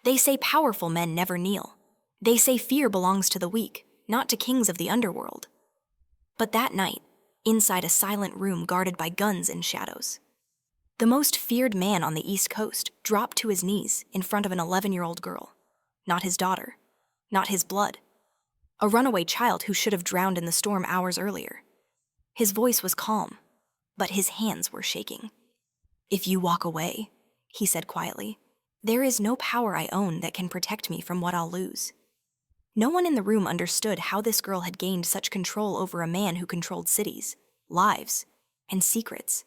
They say powerful men never kneel. They say fear belongs to the weak, not to kings of the underworld. But that night, inside a silent room guarded by guns and shadows, the most feared man on the East Coast dropped to his knees in front of an 11-year-old girl. Not his daughter, not his blood. A runaway child who should have drowned in the storm hours earlier. His voice was calm, but his hands were shaking. "If you walk away," he said quietly, "there is no power I own that can protect me from what I'll lose." No one in the room understood how this girl had gained such control over a man who controlled cities, lives, and secrets.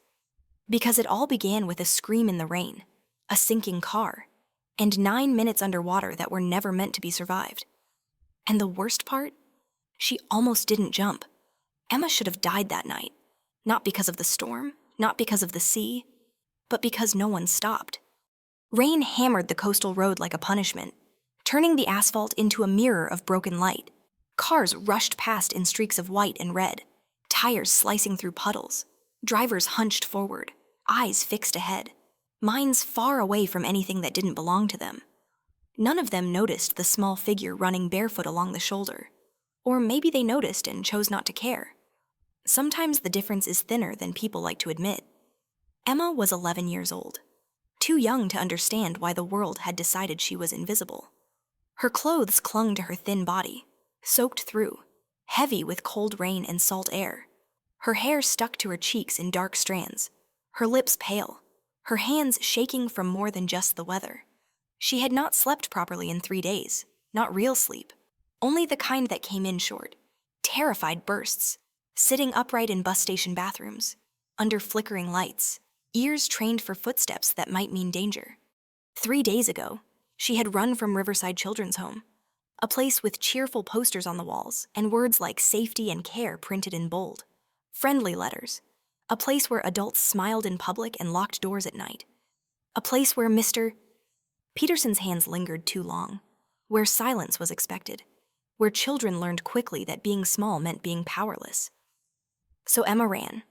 Because it all began with a scream in the rain, a sinking car, and 9 minutes underwater that were never meant to be survived. And the worst part? She almost didn't jump. Emma should have died that night. Not because of the storm, not because of the sea, but because no one stopped. Rain hammered the coastal road like a punishment, turning the asphalt into a mirror of broken light. Cars rushed past in streaks of white and red, tires slicing through puddles, drivers hunched forward, eyes fixed ahead, minds far away from anything that didn't belong to them. None of them noticed the small figure running barefoot along the shoulder. Or maybe they noticed and chose not to care. Sometimes the difference is thinner than people like to admit. Emma was 11 years old, too young to understand why the world had decided she was invisible. Her clothes clung to her thin body, soaked through, heavy with cold rain and salt air. Her hair stuck to her cheeks in dark strands, her lips pale, her hands shaking from more than just the weather. She had not slept properly in 3 days, not real sleep, only the kind that came in short, terrified bursts, sitting upright in bus station bathrooms, under flickering lights, ears trained for footsteps that might mean danger. 3 days ago, she had run from Riverside Children's Home, a place with cheerful posters on the walls and words like safety and care printed in bold. Friendly letters, a place where adults smiled in public and locked doors at night. A place where Mr. Peterson's hands lingered too long, where silence was expected, where children learned quickly that being small meant being powerless. So Emma ran.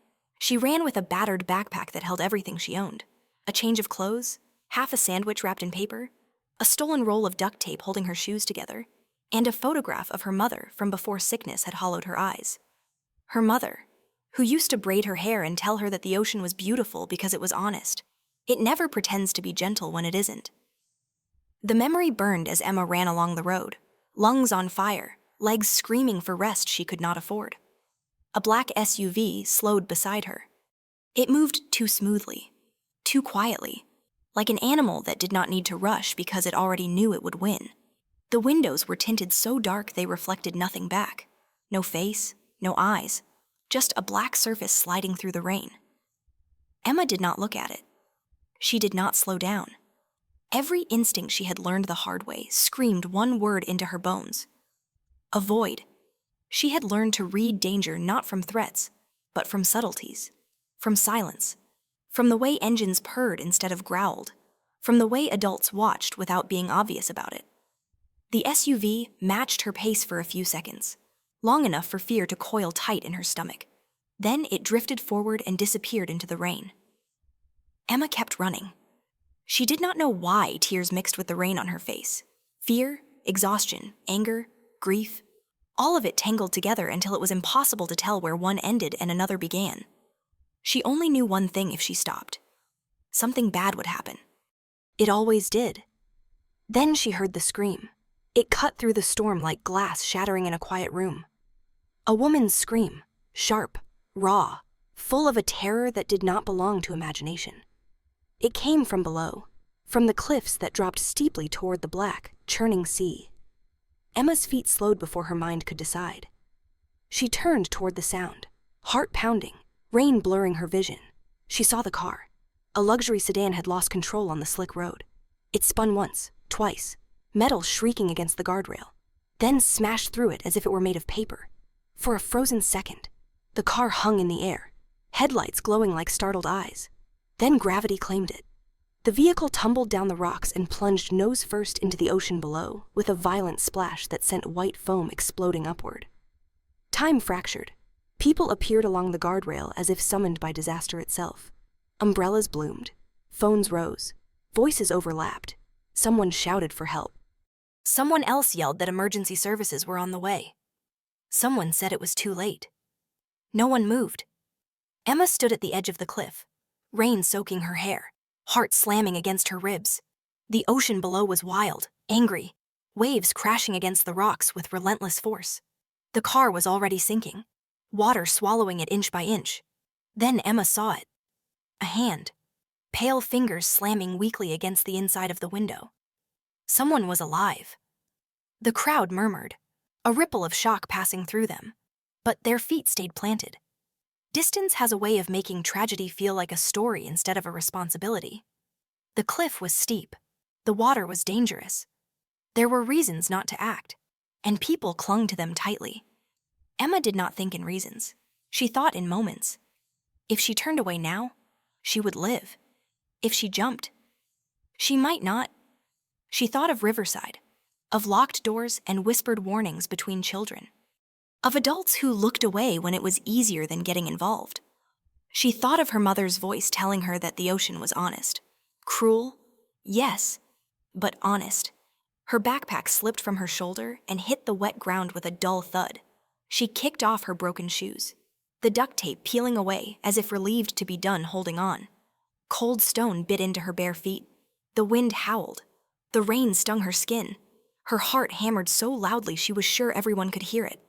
She ran with a battered backpack that held everything she owned, a change of clothes, half a sandwich wrapped in paper, a stolen roll of duct tape holding her shoes together, and a photograph of her mother from before sickness had hollowed her eyes. Her mother, who used to braid her hair and tell her that the ocean was beautiful because it was honest. It never pretends to be gentle when it isn't. The memory burned as Emma ran along the road, lungs on fire, legs screaming for rest she could not afford. A black SUV slowed beside her. It moved too smoothly, too quietly, like an animal that did not need to rush because it already knew it would win. The windows were tinted so dark they reflected nothing back. No face, no eyes, just a black surface sliding through the rain. Emma did not look at it. She did not slow down. Every instinct she had learned the hard way screamed one word into her bones. Avoid. She had learned to read danger not from threats, but from subtleties, from silence, from the way engines purred instead of growled, from the way adults watched without being obvious about it. The SUV matched her pace for a few seconds, long enough for fear to coil tight in her stomach. Then it drifted forward and disappeared into the rain. Emma kept running. She did not know why tears mixed with the rain on her face. Fear, exhaustion, anger, grief, all of it tangled together until it was impossible to tell where one ended and another began. She only knew one thing if she stopped. Something bad would happen. It always did. Then she heard the scream. It cut through the storm like glass shattering in a quiet room. A woman's scream, sharp, raw, full of a terror that did not belong to imagination. It came from below, from the cliffs that dropped steeply toward the black, churning sea. Emma's feet slowed before her mind could decide. She turned toward the sound, heart pounding, rain blurring her vision. She saw the car. A luxury sedan had lost control on the slick road. It spun once, twice, metal shrieking against the guardrail, then smashed through it as if it were made of paper. For a frozen second, the car hung in the air, headlights glowing like startled eyes. Then gravity claimed it. The vehicle tumbled down the rocks and plunged nose first into the ocean below, with a violent splash that sent white foam exploding upward. Time fractured. People appeared along the guardrail as if summoned by disaster itself. Umbrellas bloomed. Phones rose. Voices overlapped. Someone shouted for help. Someone else yelled that emergency services were on the way. Someone said it was too late. No one moved. Emma stood at the edge of the cliff, rain soaking her hair, heart slamming against her ribs. The ocean below was wild, angry, waves crashing against the rocks with relentless force. The car was already sinking, water swallowing it inch by inch. Then Emma saw it. A hand, pale fingers slamming weakly against the inside of the window. Someone was alive. The crowd murmured, a ripple of shock passing through them, but their feet stayed planted. Distance has a way of making tragedy feel like a story instead of a responsibility. The cliff was steep. The water was dangerous. There were reasons not to act, and people clung to them tightly. Emma did not think in reasons. She thought in moments. If she turned away now, she would live. If she jumped, she might not. She thought of Riverside, of locked doors and whispered warnings between children, of adults who looked away when it was easier than getting involved. She thought of her mother's voice telling her that the ocean was honest. Cruel? Yes, but honest. Her backpack slipped from her shoulder and hit the wet ground with a dull thud. She kicked off her broken shoes, the duct tape peeling away as if relieved to be done holding on. Cold stone bit into her bare feet. The wind howled. The rain stung her skin. Her heart hammered so loudly she was sure everyone could hear it.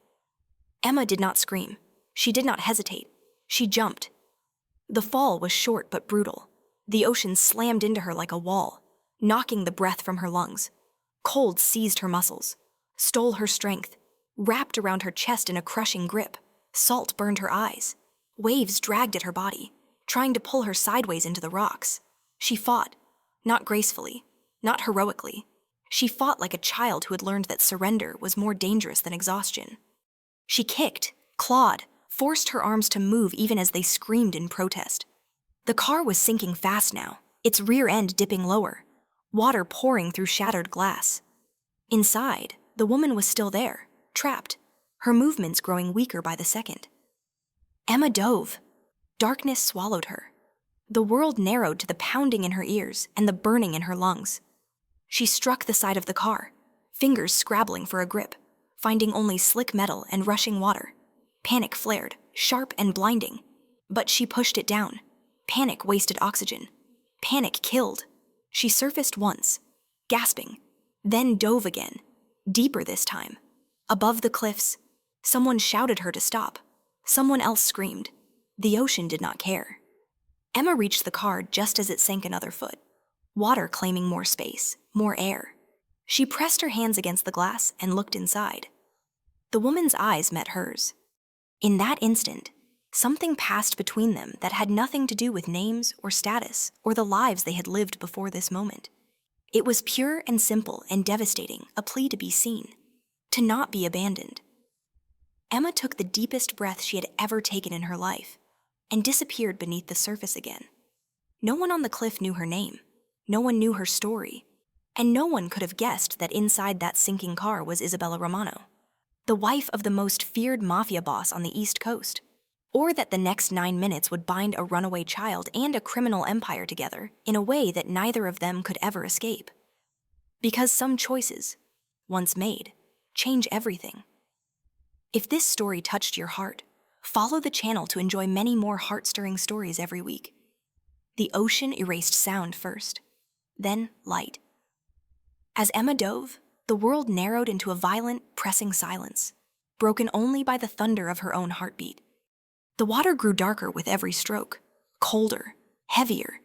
Emma did not scream. She did not hesitate. She jumped. The fall was short but brutal. The ocean slammed into her like a wall, knocking the breath from her lungs. Cold seized her muscles, stole her strength, wrapped around her chest in a crushing grip. Salt burned her eyes. Waves dragged at her body, trying to pull her sideways into the rocks. She fought, not gracefully, not heroically. She fought like a child who had learned that surrender was more dangerous than exhaustion. She kicked, clawed, forced her arms to move even as they screamed in protest. The car was sinking fast now, its rear end dipping lower, water pouring through shattered glass. Inside, the woman was still there, trapped, her movements growing weaker by the second. Emma dove. Darkness swallowed her. The world narrowed to the pounding in her ears and the burning in her lungs. She struck the side of the car, fingers scrabbling for a grip, finding only slick metal and rushing water. Panic flared, sharp and blinding, but she pushed it down. Panic wasted oxygen. Panic killed. She surfaced once, gasping, then dove again, deeper this time. Above the cliffs, someone shouted her to stop. Someone else screamed. The ocean did not care. Emma reached the car just as it sank another foot, water claiming more space, more air. She pressed her hands against the glass and looked inside. The woman's eyes met hers. In that instant, something passed between them that had nothing to do with names or status or the lives they had lived before this moment. It was pure and simple and devastating, a plea to be seen, to not be abandoned. Emma took the deepest breath she had ever taken in her life and disappeared beneath the surface again. No one on the cliff knew her name. No one knew her story. And no one could have guessed that inside that sinking car was Isabella Romano, the wife of the most feared mafia boss on the East Coast, or that the next 9 minutes would bind a runaway child and a criminal empire together in a way that neither of them could ever escape. Because some choices, once made, change everything. If this story touched your heart, follow the channel to enjoy many more heart-stirring stories every week. The ocean erased sound first, then light. As Emma dove, the world narrowed into a violent, pressing silence, broken only by the thunder of her own heartbeat. The water grew darker with every stroke, colder, heavier,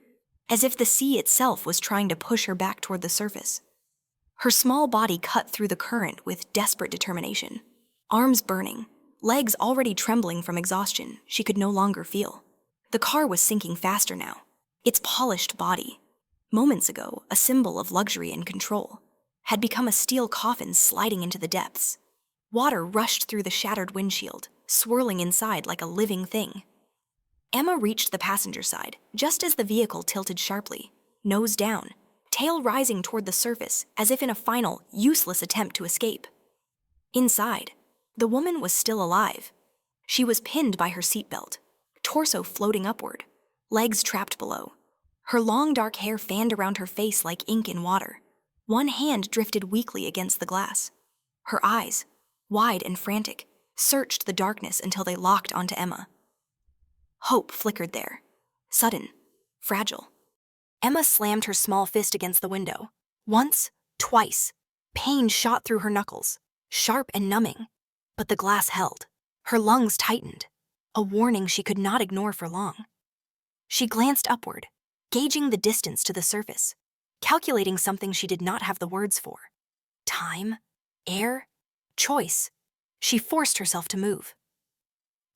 as if the sea itself was trying to push her back toward the surface. Her small body cut through the current with desperate determination. Arms burning, legs already trembling from exhaustion she could no longer feel. The car was sinking faster now, its polished body, moments ago a symbol of luxury and control, had become a steel coffin sliding into the depths. Water rushed through the shattered windshield, swirling inside like a living thing. Emma reached the passenger side just as the vehicle tilted sharply, nose down, tail rising toward the surface as if in a final, useless attempt to escape. Inside, the woman was still alive. She was pinned by her seatbelt, torso floating upward, legs trapped below. Her long dark hair fanned around her face like ink in water. One hand drifted weakly against the glass. Her eyes, wide and frantic, searched the darkness until they locked onto Emma. Hope flickered there, sudden, fragile. Emma slammed her small fist against the window. Once, twice. Pain shot through her knuckles, sharp and numbing. But the glass held. Her lungs tightened, a warning she could not ignore for long. She glanced upward, gauging the distance to the surface, calculating something she did not have the words for. Time, air, choice. She forced herself to move.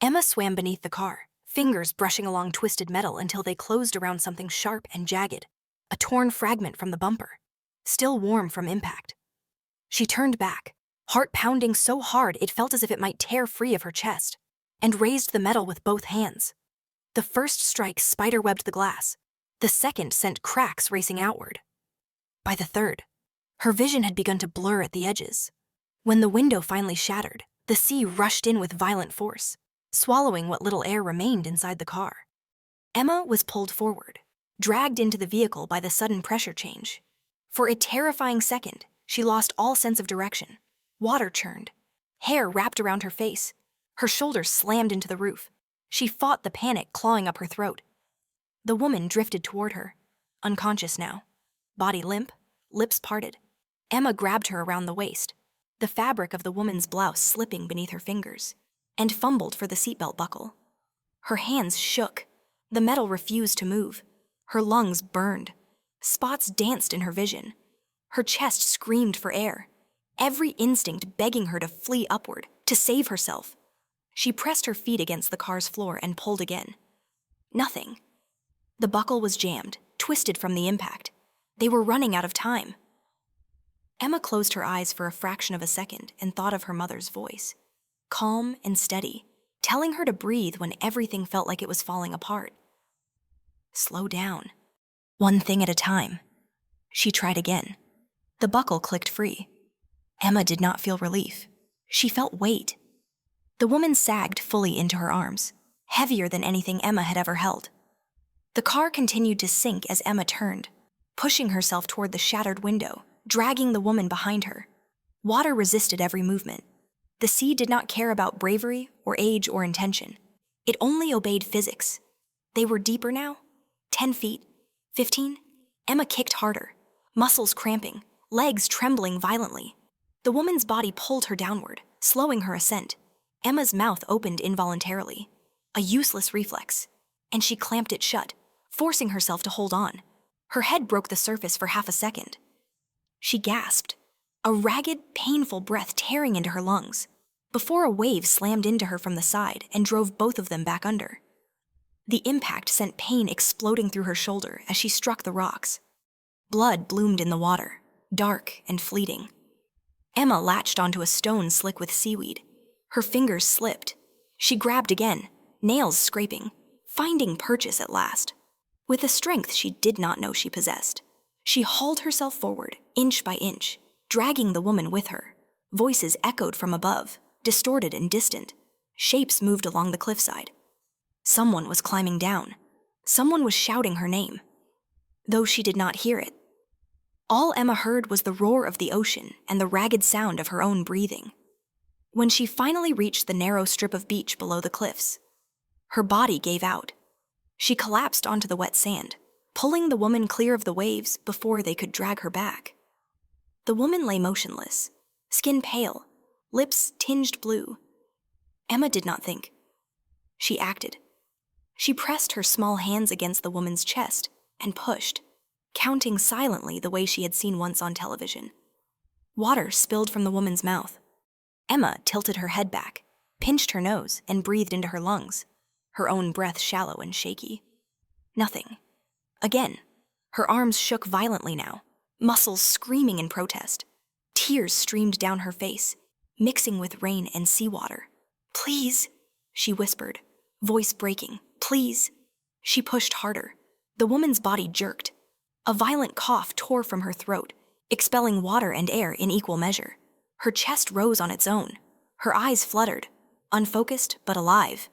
Emma swam beneath the car, fingers brushing along twisted metal until they closed around something sharp and jagged, a torn fragment from the bumper, still warm from impact. She turned back, heart pounding so hard it felt as if it might tear free of her chest, and raised the metal with both hands. The first strike spiderwebbed the glass. The second sent cracks racing outward. By the third, her vision had begun to blur at the edges. When the window finally shattered, the sea rushed in with violent force, swallowing what little air remained inside the car. Emma was pulled forward, dragged into the vehicle by the sudden pressure change. For a terrifying second, she lost all sense of direction. Water churned. Hair wrapped around her face. Her shoulders slammed into the roof. She fought the panic clawing up her throat. The woman drifted toward her, unconscious now, body limp, lips parted. Emma grabbed her around the waist, the fabric of the woman's blouse slipping beneath her fingers, and fumbled for the seatbelt buckle. Her hands shook. The metal refused to move. Her lungs burned. Spots danced in her vision. Her chest screamed for air, every instinct begging her to flee upward, to save herself. She pressed her feet against the car's floor and pulled again. Nothing. The buckle was jammed, twisted from the impact. They were running out of time. Emma closed her eyes for a fraction of a second and thought of her mother's voice, calm and steady, telling her to breathe when everything felt like it was falling apart. Slow down. One thing at a time. She tried again. The buckle clicked free. Emma did not feel relief. She felt weight. The woman sagged fully into her arms, heavier than anything Emma had ever held. The car continued to sink as Emma turned, pushing herself toward the shattered window, dragging the woman behind her. Water resisted every movement. The sea did not care about bravery or age or intention. It only obeyed physics. They were deeper now. 10 feet. 15. Emma kicked harder, muscles cramping, legs trembling violently. The woman's body pulled her downward, slowing her ascent. Emma's mouth opened involuntarily, a useless reflex, and she clamped it shut, forcing herself to hold on. Her head broke the surface for half a second. She gasped, a ragged, painful breath tearing into her lungs, before a wave slammed into her from the side and drove both of them back under. The impact sent pain exploding through her shoulder as she struck the rocks. Blood bloomed in the water, dark and fleeting. Emma latched onto a stone slick with seaweed. Her fingers slipped. She grabbed again, nails scraping, finding purchase at last. With a strength she did not know she possessed, she hauled herself forward, inch by inch, dragging the woman with her. Voices echoed from above, distorted and distant. Shapes moved along the cliffside. Someone was climbing down. Someone was shouting her name, though she did not hear it. All Emma heard was the roar of the ocean and the ragged sound of her own breathing. When she finally reached the narrow strip of beach below the cliffs, her body gave out. She collapsed onto the wet sand, pulling the woman clear of the waves before they could drag her back. The woman lay motionless, skin pale, lips tinged blue. Emma did not think. She acted. She pressed her small hands against the woman's chest and pushed, counting silently the way she had seen once on television. Water spilled from the woman's mouth. Emma tilted her head back, pinched her nose, and breathed into her lungs, her own breath shallow and shaky. Nothing. Again, her arms shook violently now, muscles screaming in protest. Tears streamed down her face, mixing with rain and seawater. "Please," she whispered, voice breaking. "Please." She pushed harder. The woman's body jerked. A violent cough tore from her throat, expelling water and air in equal measure. Her chest rose on its own. Her eyes fluttered, unfocused but alive.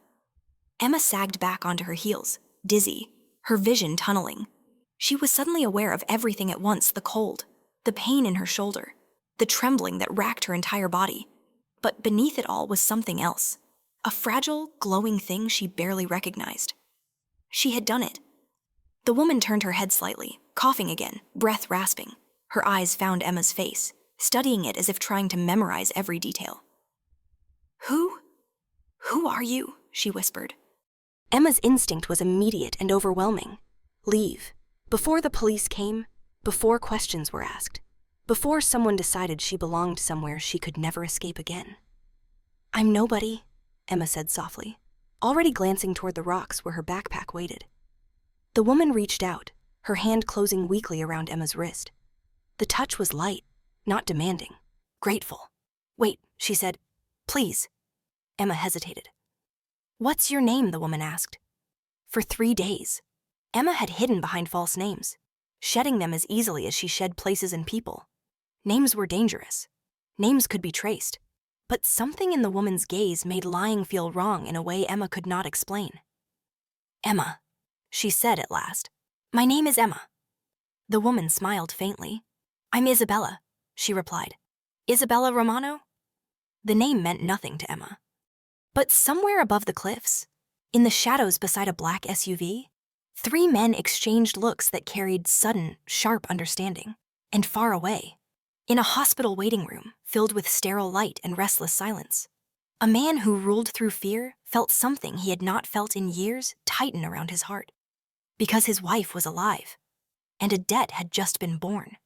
Emma sagged back onto her heels, dizzy, her vision tunneling. She was suddenly aware of everything at once: the cold, the pain in her shoulder, the trembling that racked her entire body. But beneath it all was something else, a fragile, glowing thing she barely recognized. She had done it. The woman turned her head slightly, coughing again, breath rasping. Her eyes found Emma's face, studying it as if trying to memorize every detail. Who are you?" she whispered. Emma's instinct was immediate and overwhelming. Leave. Before the police came, before questions were asked, before someone decided she belonged somewhere she could never escape again. "I'm nobody," Emma said softly, already glancing toward the rocks where her backpack waited. The woman reached out, her hand closing weakly around Emma's wrist. The touch was light, not demanding, grateful. "Wait," she said. "Please." Emma hesitated. "What's your name?" the woman asked. For 3 days, Emma had hidden behind false names, shedding them as easily as she shed places and people. Names were dangerous. Names could be traced. But something in the woman's gaze made lying feel wrong in a way Emma could not explain. "Emma," she said at last. "My name is Emma." The woman smiled faintly. "I'm Isabella," she replied. "Isabella Romano?" The name meant nothing to Emma. But somewhere above the cliffs, in the shadows beside a black SUV, 3 men exchanged looks that carried sudden, sharp understanding. And far away, in a hospital waiting room filled with sterile light and restless silence, a man who ruled through fear felt something he had not felt in years tighten around his heart. Because his wife was alive, and a debt had just been born.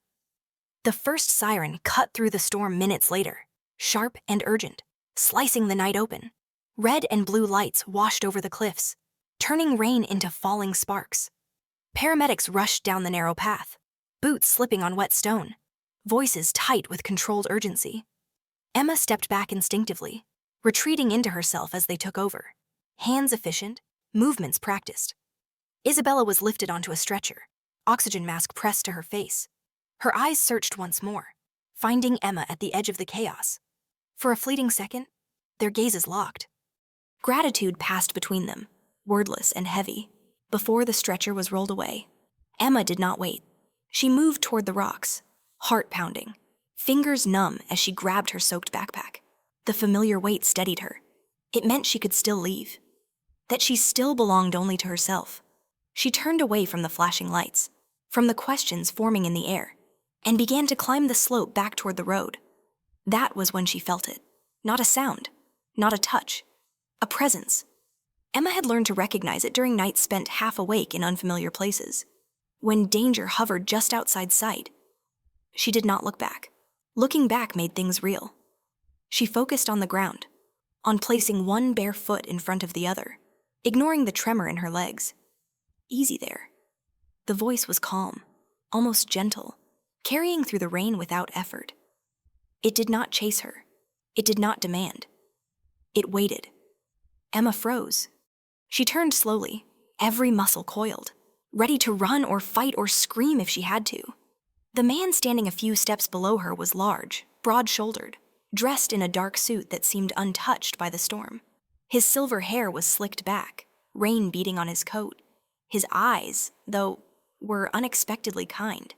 The first siren cut through the storm minutes later, sharp and urgent, slicing the night open. Red and blue lights washed over the cliffs, turning rain into falling sparks. Paramedics rushed down the narrow path, boots slipping on wet stone, voices tight with controlled urgency. Emma stepped back instinctively, retreating into herself as they took over, hands efficient, movements practiced. Isabella was lifted onto a stretcher, oxygen mask pressed to her face. Her eyes searched once more, finding Emma at the edge of the chaos. For a fleeting second, their gazes locked. Gratitude passed between them, wordless and heavy, before the stretcher was rolled away. Emma did not wait. She moved toward the rocks, heart pounding, fingers numb as she grabbed her soaked backpack. The familiar weight steadied her. It meant she could still leave, that she still belonged only to herself. She turned away from the flashing lights, from the questions forming in the air, and began to climb the slope back toward the road. That was when she felt it. Not a sound, not a touch. A presence. Emma had learned to recognize it during nights spent half awake in unfamiliar places, when danger hovered just outside sight. She did not look back. Looking back made things real. She focused on the ground, on placing one bare foot in front of the other, ignoring the tremor in her legs. "Easy there." The voice was calm, almost gentle, carrying through the rain without effort. It did not chase her. It did not demand. It waited. Emma froze. She turned slowly, every muscle coiled, ready to run or fight or scream if she had to. The man standing a few steps below her was large, broad-shouldered, dressed in a dark suit that seemed untouched by the storm. His silver hair was slicked back, rain beating on his coat. His eyes, though, were unexpectedly kind.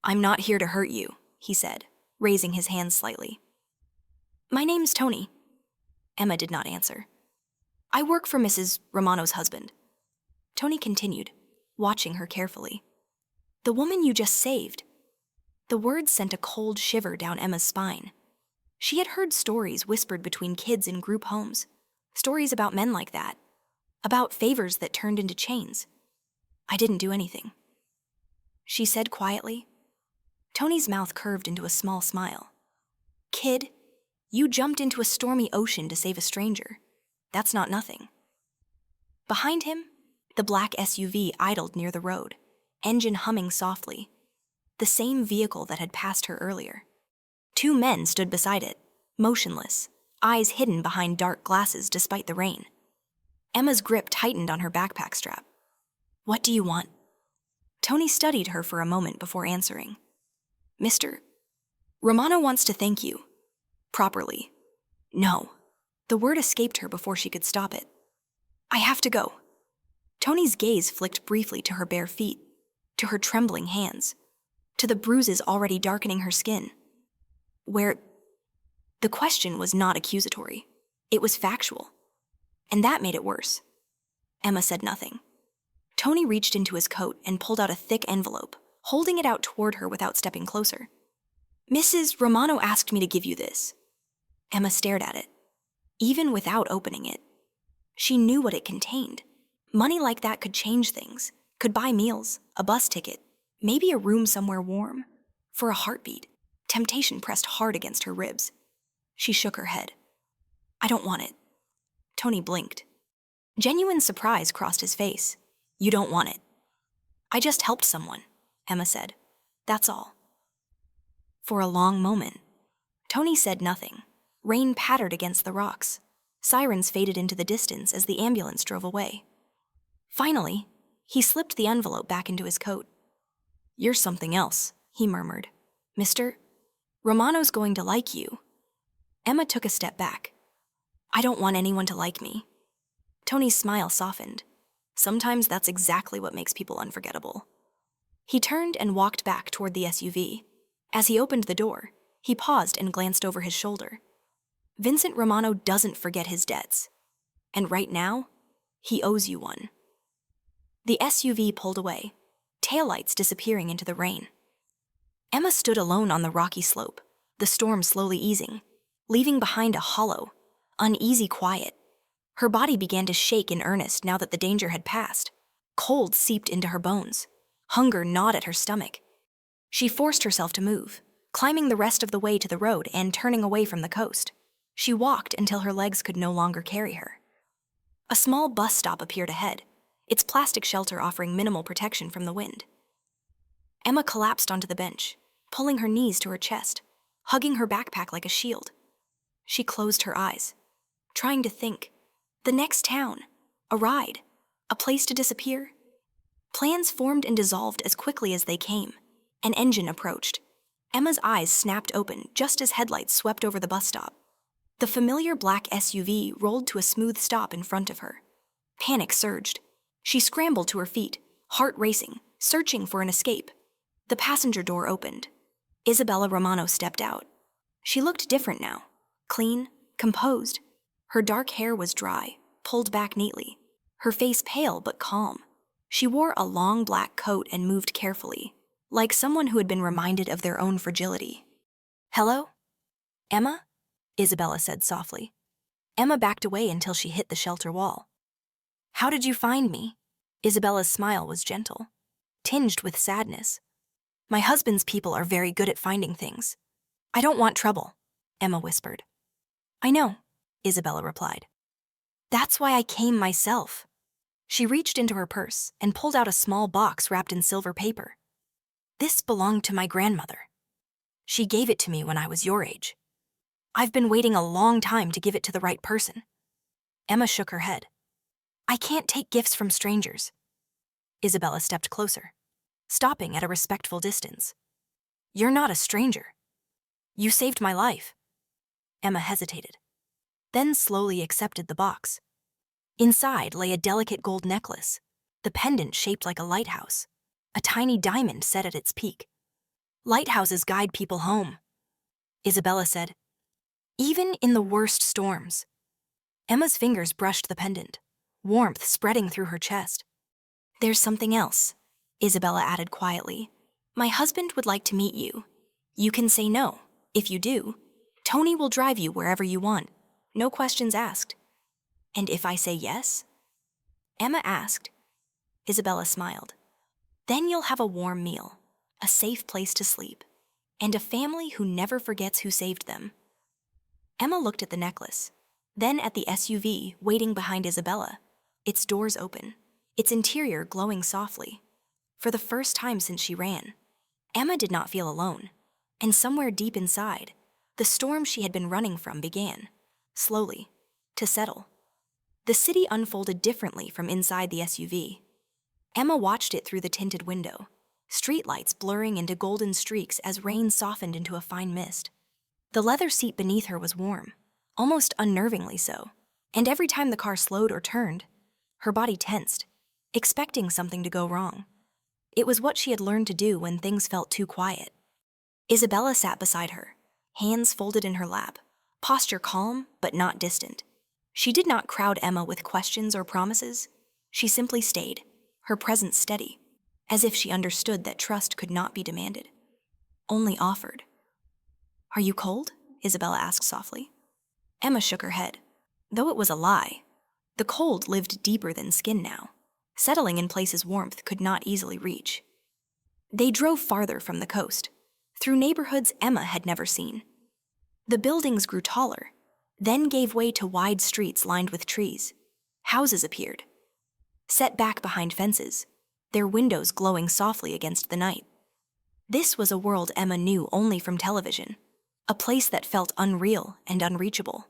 "I'm not here to hurt you," he said, raising his hands slightly. "My name's Tony." Emma did not answer. "I work for Mrs. Romano's husband." Tony continued, watching her carefully. "The woman you just saved." The words sent a cold shiver down Emma's spine. She had heard stories whispered between kids in group homes, stories about men like that, about favors that turned into chains. "I didn't do anything," she said quietly. Tony's mouth curved into a small smile. "Kid, you jumped into a stormy ocean to save a stranger. That's not nothing." Behind him, the black SUV idled near the road, engine humming softly. The same vehicle that had passed her earlier. 2 men stood beside it, motionless, eyes hidden behind dark glasses despite the rain. Emma's grip tightened on her backpack strap. "What do you want?" Tony studied her for a moment before answering. "Mr. Romano wants to thank you. Properly." "No." The word escaped her before she could stop it. "I have to go." Tony's gaze flicked briefly to her bare feet, to her trembling hands. to the bruises already darkening her skin. Where the question was not accusatory. It was factual. And that made it worse. Emma said nothing. Tony reached into his coat and pulled out a thick envelope, holding it out toward her without stepping closer. "Mrs. Romano asked me to give you this." Emma stared at it, even without opening it. She knew what it contained. Money like that could change things, could buy meals, a bus ticket, maybe a room somewhere warm. For a heartbeat, temptation pressed hard against her ribs. She shook her head. "I don't want it." Tony blinked. Genuine surprise crossed his face. "You don't want it." "I just helped someone," Emma said. "That's all." For a long moment, Tony said nothing. Rain pattered against the rocks. Sirens faded into the distance as the ambulance drove away. Finally, he slipped the envelope back into his coat. "You're something else," he murmured. "Mr. Romano's going to like you." Emma took a step back. "I don't want anyone to like me." Tony's smile softened. Sometimes that's exactly what makes people unforgettable. He turned and walked back toward the SUV. As he opened the door, he paused and glanced over his shoulder. Vincent Romano doesn't forget his debts. And right now, he owes you one. The SUV pulled away, taillights disappearing into the rain. Emma stood alone on the rocky slope, the storm slowly easing, leaving behind a hollow, uneasy quiet. Her body began to shake in earnest now that the danger had passed. Cold seeped into her bones. Hunger gnawed at her stomach. She forced herself to move, climbing the rest of the way to the road and turning away from the coast. She walked until her legs could no longer carry her. A small bus stop appeared ahead, its plastic shelter offering minimal protection from the wind. Emma collapsed onto the bench, pulling her knees to her chest, hugging her backpack like a shield. She closed her eyes, trying to think. The next town, a ride, a place to disappear. Plans formed and dissolved as quickly as they came. An engine approached. Emma's eyes snapped open just as headlights swept over the bus stop. The familiar black SUV rolled to a smooth stop in front of her. Panic surged. She scrambled to her feet, heart racing, searching for an escape. The passenger door opened. Isabella Romano stepped out. She looked different now, clean, composed. Her dark hair was dry, pulled back neatly, her face pale but calm. She wore a long black coat and moved carefully, like someone who had been reminded of their own fragility. "Hello? Emma?" Isabella said softly. Emma backed away until she hit the shelter wall. "How did you find me?" Isabella's smile was gentle, tinged with sadness. "My husband's people are very good at finding things. I don't want trouble," Emma whispered. "I know," Isabella replied. "That's why I came myself." She reached into her purse and pulled out a small box wrapped in silver paper. "This belonged to my grandmother. She gave it to me when I was your age. I've been waiting a long time to give it to the right person." Emma shook her head. "I can't take gifts from strangers." Isabella stepped closer, stopping at a respectful distance. "You're not a stranger. You saved my life." Emma hesitated, then slowly accepted the box. Inside lay a delicate gold necklace, the pendant shaped like a lighthouse, a tiny diamond set at its peak. "Lighthouses guide people home," Isabella said, "even in the worst storms." Emma's fingers brushed the pendant, warmth spreading through her chest. "There's something else," Isabella added quietly. "My husband would like to meet you. You can say no. If you do, Tony will drive you wherever you want. No questions asked." "And if I say yes?" Emma asked. Isabella smiled. "Then you'll have a warm meal, a safe place to sleep, and a family who never forgets who saved them." Emma looked at the necklace, then at the SUV waiting behind Isabella, its doors open, its interior glowing softly. For the first time since she ran, Emma did not feel alone, and somewhere deep inside, the storm she had been running from began, slowly, to settle. The city unfolded differently from inside the SUV. Emma watched it through the tinted window, streetlights blurring into golden streaks as rain softened into a fine mist. The leather seat beneath her was warm, almost unnervingly so, and every time the car slowed or turned, her body tensed, expecting something to go wrong. It was what she had learned to do when things felt too quiet. Isabella sat beside her, hands folded in her lap, posture calm but not distant. She did not crowd Emma with questions or promises. She simply stayed, her presence steady, as if she understood that trust could not be demanded, only offered. "Are you cold?" Isabella asked softly. Emma shook her head. Though it was a lie, the cold lived deeper than skin now, settling in places warmth could not easily reach. They drove farther from the coast, through neighborhoods Emma had never seen. The buildings grew taller, then gave way to wide streets lined with trees. Houses appeared, set back behind fences, their windows glowing softly against the night. This was a world Emma knew only from television, a place that felt unreal and unreachable.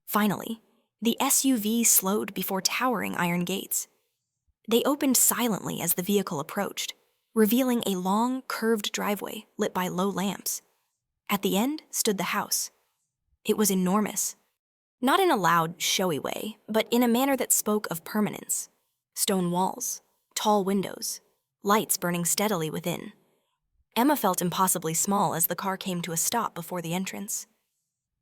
Finally, the SUV slowed before towering iron gates. They opened silently as the vehicle approached, revealing a long, curved driveway lit by low lamps. At the end stood the house. It was enormous, not in a loud, showy way, but in a manner that spoke of permanence. Stone walls, tall windows, lights burning steadily within. Emma felt impossibly small as the car came to a stop before the entrance.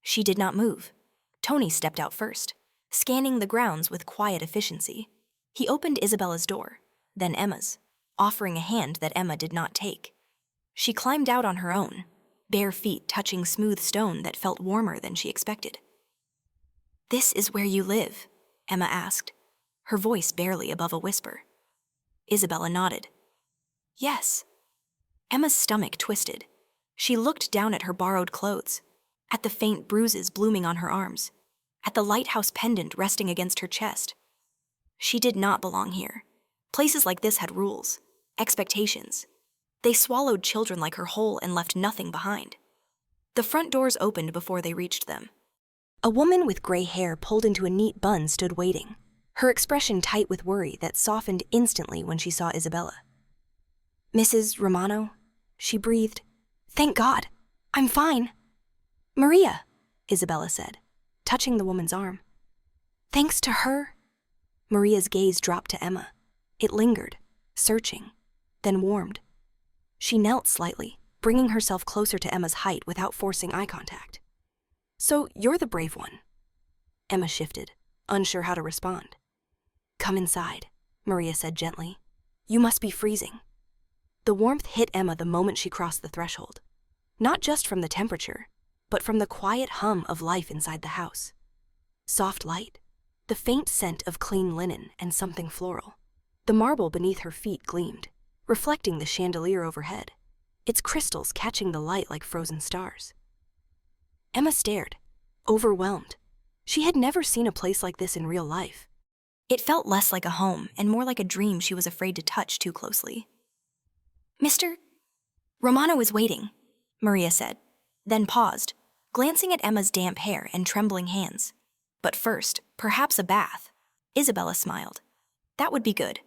She did not move. Tony stepped out first, scanning the grounds with quiet efficiency. He opened Isabella's door, then Emma's, offering a hand that Emma did not take. She climbed out on her own, bare feet touching smooth stone that felt warmer than she expected. "This is where you live?" Emma asked, her voice barely above a whisper. Isabella nodded. "Yes." Emma's stomach twisted. She looked down at her borrowed clothes, at the faint bruises blooming on her arms, at the lighthouse pendant resting against her chest. She did not belong here. Places like this had rules, expectations. They swallowed children like her whole and left nothing behind. The front doors opened before they reached them. A woman with gray hair pulled into a neat bun stood waiting, her expression tight with worry that softened instantly when she saw Isabella. "Mrs. Romano?" she breathed. "Thank God, I'm fine." "Maria," Isabella said, touching the woman's arm. "Thanks to her?" Maria's gaze dropped to Emma. It lingered, searching, then warmed. She knelt slightly, bringing herself closer to Emma's height without forcing eye contact. "So you're the brave one." Emma shifted, unsure how to respond. "Come inside," Maria said gently. "You must be freezing." The warmth hit Emma the moment she crossed the threshold, not just from the temperature, but from the quiet hum of life inside the house. Soft light, the faint scent of clean linen and something floral. The marble beneath her feet gleamed, reflecting the chandelier overhead, its crystals catching the light like frozen stars. Emma stared, overwhelmed. She had never seen a place like this in real life. It felt less like a home and more like a dream she was afraid to touch too closely. "Mr. Romano is waiting," Maria said, then paused, glancing at Emma's damp hair and trembling hands. "But first, perhaps a bath." Isabella smiled. That would be good.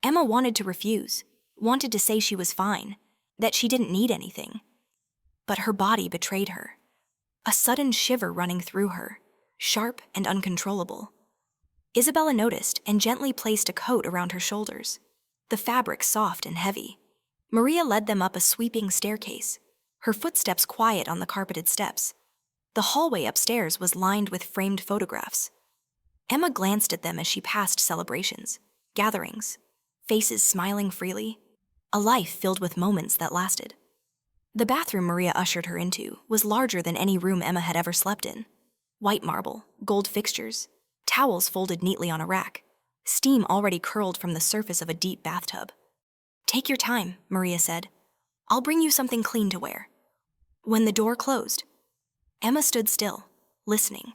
Emma wanted to refuse, wanted to say she was fine, that she didn't need anything. But her body betrayed her. A sudden shiver running through her, sharp and uncontrollable. Isabella noticed and gently placed a coat around her shoulders, the fabric soft and heavy. Maria led them up a sweeping staircase, her footsteps quiet on the carpeted steps. The hallway upstairs was lined with framed photographs. Emma glanced at them as she passed celebrations, gatherings, faces smiling freely, a life filled with moments that lasted. The bathroom Maria ushered her into was larger than any room Emma had ever slept in. White marble, gold fixtures, towels folded neatly on a rack, steam already curled from the surface of a deep bathtub. "Take your time," Maria said. "I'll bring you something clean to wear." When the door closed, Emma stood still, listening.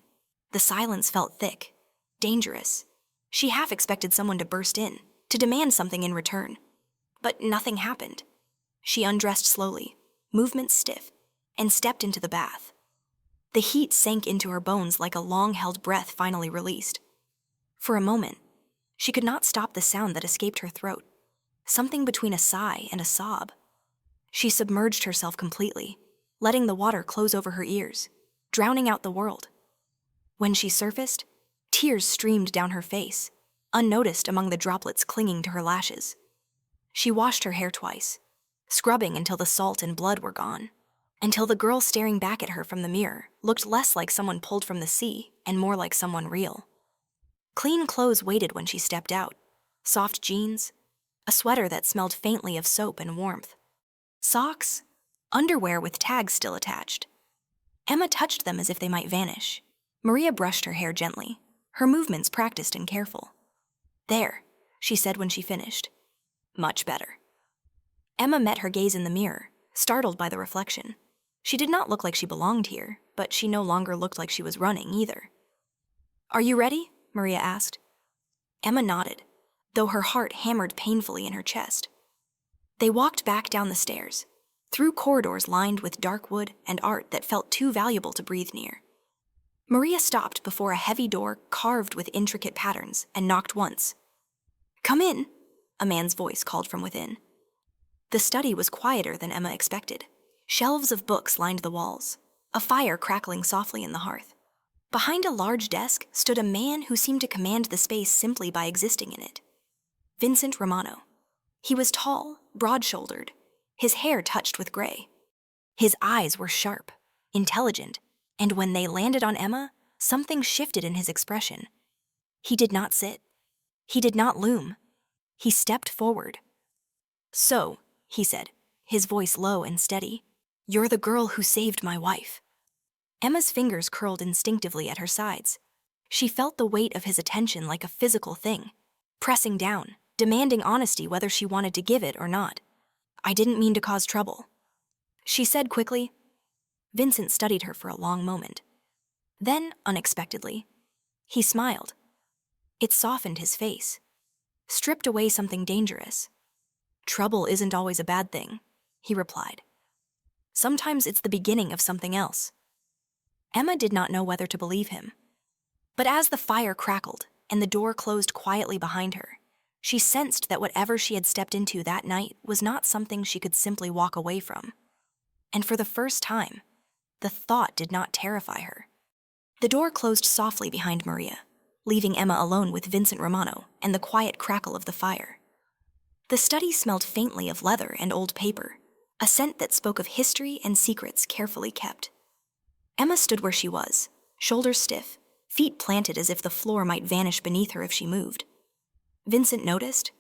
The silence felt thick, dangerous. She half expected someone to burst in, to demand something in return. But nothing happened. She undressed slowly, movements stiff, and stepped into the bath. The heat sank into her bones like a long-held breath finally released. For a moment, she could not stop the sound that escaped her throat, something between a sigh and a sob. She submerged herself completely, letting the water close over her ears, drowning out the world. When she surfaced, tears streamed down her face, unnoticed among the droplets clinging to her lashes. She washed her hair twice, scrubbing until the salt and blood were gone, until the girl staring back at her from the mirror looked less like someone pulled from the sea and more like someone real. Clean clothes waited when she stepped out. Soft jeans, a sweater that smelled faintly of soap and warmth. Socks, underwear with tags still attached. Emma touched them as if they might vanish. Maria brushed her hair gently, her movements practiced and careful. "There," she said when she finished. "Much better." Emma met her gaze in the mirror, startled by the reflection. She did not look like she belonged here, but she no longer looked like she was running either. "Are you ready?" Maria asked. Emma nodded, though her heart hammered painfully in her chest. They walked back down the stairs, through corridors lined with dark wood and art that felt too valuable to breathe near. Maria stopped before a heavy door carved with intricate patterns and knocked once. "Come in," a man's voice called from within. The study was quieter than Emma expected. Shelves of books lined the walls, a fire crackling softly in the hearth. Behind a large desk stood a man who seemed to command the space simply by existing in it. Vincent Romano. He was tall, broad-shouldered, his hair touched with gray. His eyes were sharp, intelligent, and when they landed on Emma, something shifted in his expression. He did not sit. He did not loom. He stepped forward. "So," he said, his voice low and steady, "you're the girl who saved my wife." Emma's fingers curled instinctively at her sides. She felt the weight of his attention like a physical thing, pressing down, demanding honesty whether she wanted to give it or not. "I didn't mean to cause trouble," she said quickly. Vincent studied her for a long moment. Then, unexpectedly, he smiled. It softened his face, stripped away something dangerous. "Trouble isn't always a bad thing," he replied. "Sometimes it's the beginning of something else." Emma did not know whether to believe him. But as the fire crackled and the door closed quietly behind her, she sensed that whatever she had stepped into that night was not something she could simply walk away from. And for the first time, the thought did not terrify her. The door closed softly behind Maria, leaving Emma alone with Vincent Romano and the quiet crackle of the fire. The study smelled faintly of leather and old paper, a scent that spoke of history and secrets carefully kept. Emma stood where she was, shoulders stiff, feet planted as if the floor might vanish beneath her if she moved. Vincent noticed.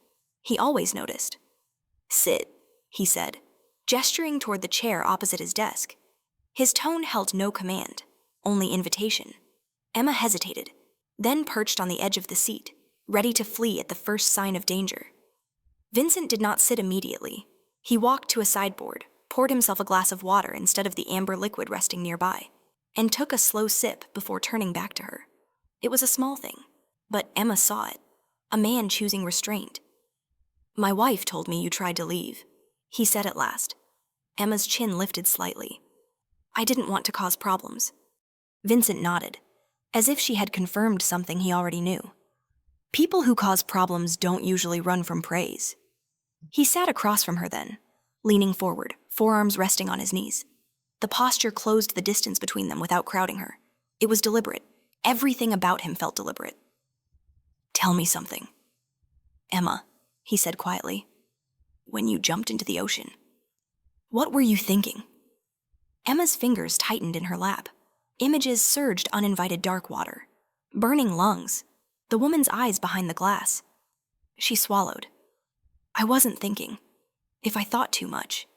He always noticed. "Sit," he said, gesturing toward the chair opposite his desk. His tone held no command, only invitation. Emma hesitated, then perched on the edge of the seat, ready to flee at the first sign of danger. Vincent did not sit immediately. He walked to a sideboard, poured himself a glass of water instead of the amber liquid resting nearby, and took a slow sip before turning back to her. It was a small thing, but Emma saw it, a man choosing restraint. "My wife told me you tried to leave," he said at last. Emma's chin lifted slightly. "I didn't want to cause problems." Vincent nodded, as if she had confirmed something he already knew. People who cause problems don't usually run from praise. He sat across from her then, leaning forward, forearms resting on his knees. The posture closed the distance between them without crowding her. It was deliberate. Everything about him felt deliberate. "Tell me something." "Emma," he said quietly, "when you jumped into the ocean, what were you thinking?" Emma's fingers tightened in her lap. Images surged uninvited dark water, burning lungs, the woman's eyes behind the glass. She swallowed. "I wasn't thinking. If I thought too much,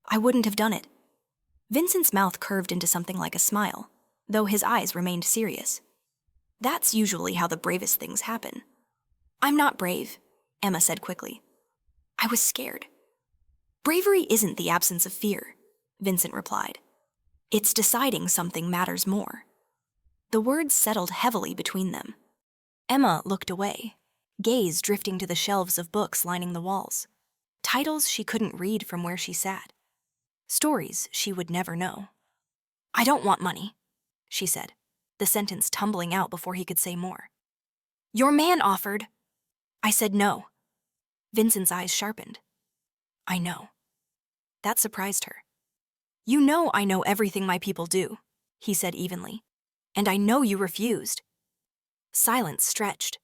I wouldn't have done it." Vincent's mouth curved into something like a smile, though his eyes remained serious. "That's usually how the bravest things happen." "I'm not brave," Emma said quickly. "I was scared." "Bravery isn't the absence of fear," Vincent replied. "It's deciding something matters more." The words settled heavily between them. Emma looked away, gaze drifting to the shelves of books lining the walls. Titles she couldn't read from where she sat. Stories she would never know. "I don't want money," she said, the sentence tumbling out before he could say more. "Your man offered." "I said no." Vincent's eyes sharpened. "I know." That surprised her. "You know I know everything my people do," he said evenly. "And I know you refused." Silence stretched.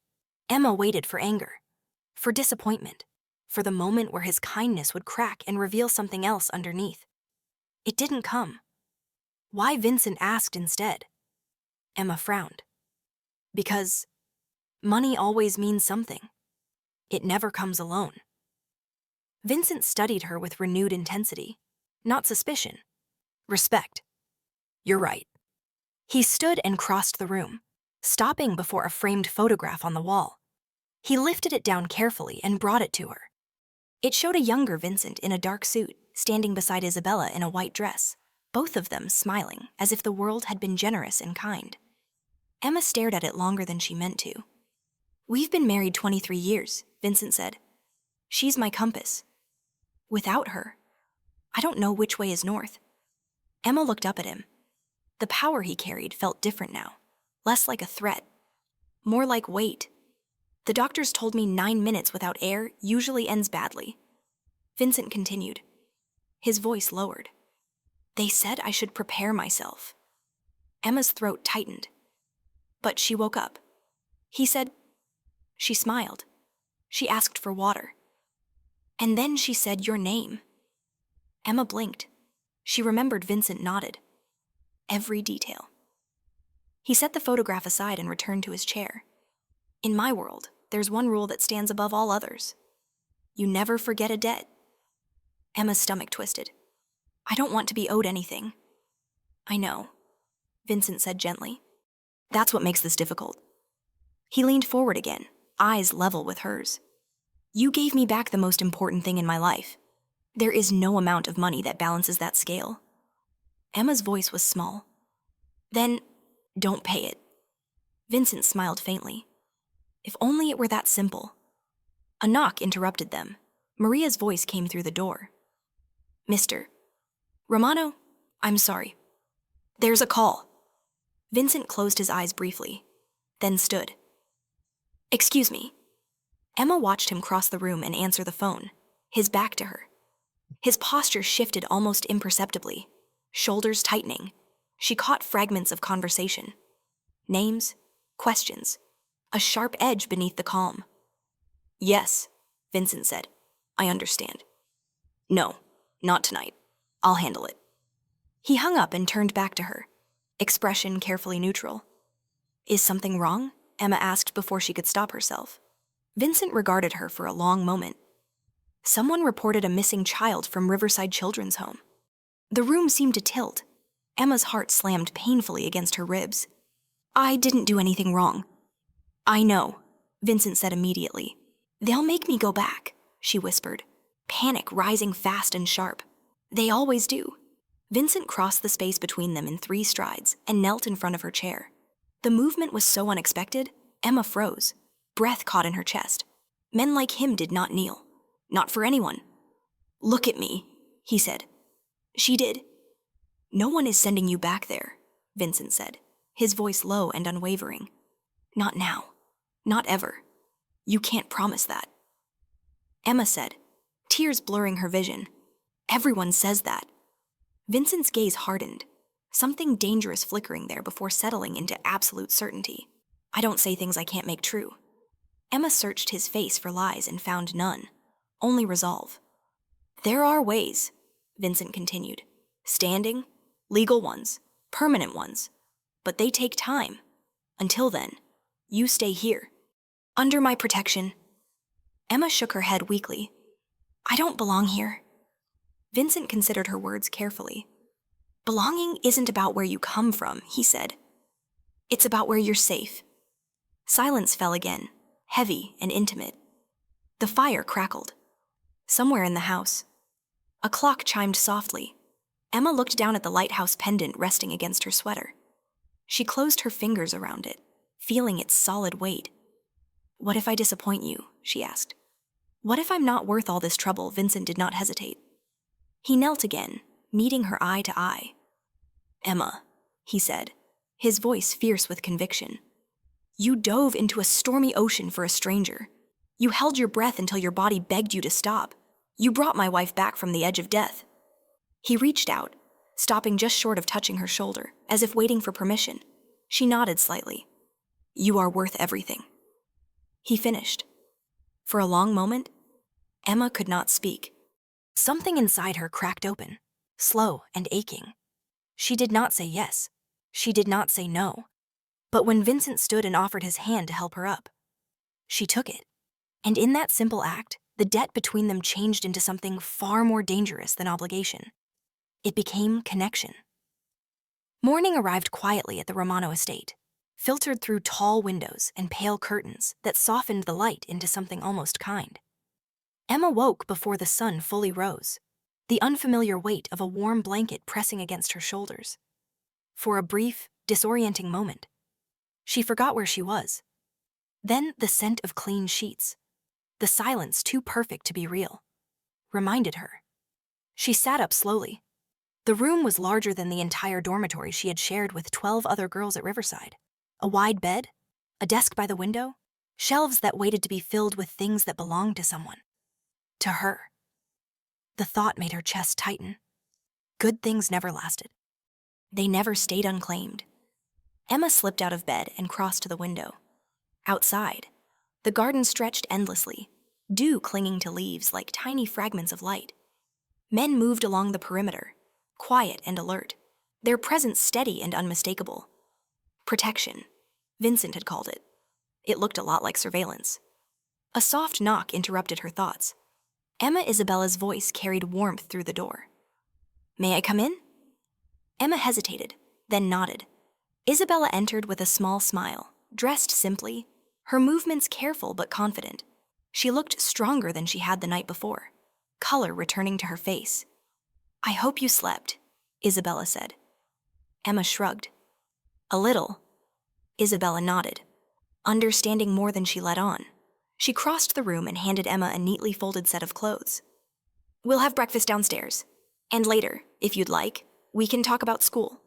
Emma waited for anger, for disappointment, for the moment where his kindness would crack and reveal something else underneath. It didn't come. Why, Vincent asked instead. Emma frowned. Because money always means something. It never comes alone. Vincent studied her with renewed intensity. Not suspicion. Respect. You're right. He stood and crossed the room, stopping before a framed photograph on the wall. He lifted it down carefully and brought it to her. It showed a younger Vincent in a dark suit, standing beside Isabella in a white dress, both of them smiling as if the world had been generous and kind. Emma stared at it longer than she meant to. "We've been married 23 years, Vincent said. She's my compass. Without her, I don't know which way is north." Emma looked up at him. The power he carried felt different now, less like a threat, more like weight. "The doctors told me 9 minutes without air usually ends badly." Vincent continued. His voice lowered. "They said I should prepare myself." Emma's throat tightened. But she woke up. He said. She smiled. She asked for water. And then she said your name. Emma blinked. She remembered Vincent nodded. Every detail. He set the photograph aside and returned to his chair. "In my world, there's one rule that stands above all others. You never forget a debt." Emma's stomach twisted. "I don't want to be owed anything." "I know," Vincent said gently. "That's what makes this difficult." He leaned forward again, eyes level with hers. "You gave me back the most important thing in my life. There is no amount of money that balances that scale." Emma's voice was small. "Then, don't pay it." Vincent smiled faintly. If only it were that simple. A knock interrupted them. Maria's voice came through the door. "Mr. Romano, I'm sorry. There's a call." Vincent closed his eyes briefly, then stood. "Excuse me." Emma watched him cross the room and answer the phone, his back to her. His posture shifted almost imperceptibly, shoulders tightening. She caught fragments of conversation. Names, questions, a sharp edge beneath the calm. "Yes," Vincent said. "I understand." "No, not tonight. I'll handle it." He hung up and turned back to her, expression carefully neutral. "Is something wrong?" Emma asked before she could stop herself. Vincent regarded her for a long moment. "Someone reported a missing child from Riverside Children's Home." The room seemed to tilt. Emma's heart slammed painfully against her ribs. "I didn't do anything wrong." "I know," Vincent said immediately. "They'll make me go back," she whispered, panic rising fast and sharp. "They always do." Vincent crossed the space between them in 3 strides and knelt in front of her chair. The movement was so unexpected, Emma froze, breath caught in her chest. Men like him did not kneel. Not for anyone. "Look at me," he said. She did. "No one is sending you back there," Vincent said, his voice low and unwavering. "Not now. Not ever. You can't promise that." Emma said, tears blurring her vision. "Everyone says that." Vincent's gaze hardened, something dangerous flickering there before settling into absolute certainty. "I don't say things I can't make true." Emma searched his face for lies and found none, only resolve. "There are ways," Vincent continued. "Standing, legal ones, permanent ones. But they take time. Until then, you stay here. Under my protection." Emma shook her head weakly. "I don't belong here." Vincent considered her words carefully. "Belonging isn't about where you come from," he said. "It's about where you're safe." Silence fell again, heavy and intimate. The fire crackled. Somewhere in the house, a clock chimed softly. Emma looked down at the lighthouse pendant resting against her sweater. She closed her fingers around it, feeling its solid weight. "What if I disappoint you?" she asked. "What if I'm not worth all this trouble?" Vincent did not hesitate. He knelt again, meeting her eye to eye. "Emma," he said, his voice fierce with conviction. "You dove into a stormy ocean for a stranger. You held your breath until your body begged you to stop. You brought my wife back from the edge of death." He reached out, stopping just short of touching her shoulder, as if waiting for permission. She nodded slightly. "You are worth everything." He finished. For a long moment, Emma could not speak. Something inside her cracked open, slow and aching. She did not say yes. She did not say no. But when Vincent stood and offered his hand to help her up, she took it. And in that simple act, the debt between them changed into something far more dangerous than obligation. It became connection. Morning arrived quietly at the Romano estate, filtered through tall windows and pale curtains that softened the light into something almost kind. Emma woke before the sun fully rose, the unfamiliar weight of a warm blanket pressing against her shoulders. For a brief, disorienting moment, she forgot where she was. Then the scent of clean sheets, the silence too perfect to be real, reminded her. She sat up slowly. The room was larger than the entire dormitory she had shared with 12 other girls at Riverside. A wide bed, a desk by the window, shelves that waited to be filled with things that belonged to someone. To her. The thought made her chest tighten. Good things never lasted. They never stayed unclaimed. Emma slipped out of bed and crossed to the window. Outside, the garden stretched endlessly, dew clinging to leaves like tiny fragments of light. Men moved along the perimeter, quiet and alert, their presence steady and unmistakable. Protection, Vincent had called it. It looked a lot like surveillance. A soft knock interrupted her thoughts. Emma Isabella's voice carried warmth through the door. "May I come in?" Emma hesitated, then nodded. Isabella entered with a small smile, dressed simply, her movements careful but confident. She looked stronger than she had the night before, color returning to her face. "I hope you slept," Isabella said. Emma shrugged. "A little." Isabella nodded, understanding more than she let on. She crossed the room and handed Emma a neatly folded set of clothes. "We'll have breakfast downstairs. And later, if you'd like, we can talk about school."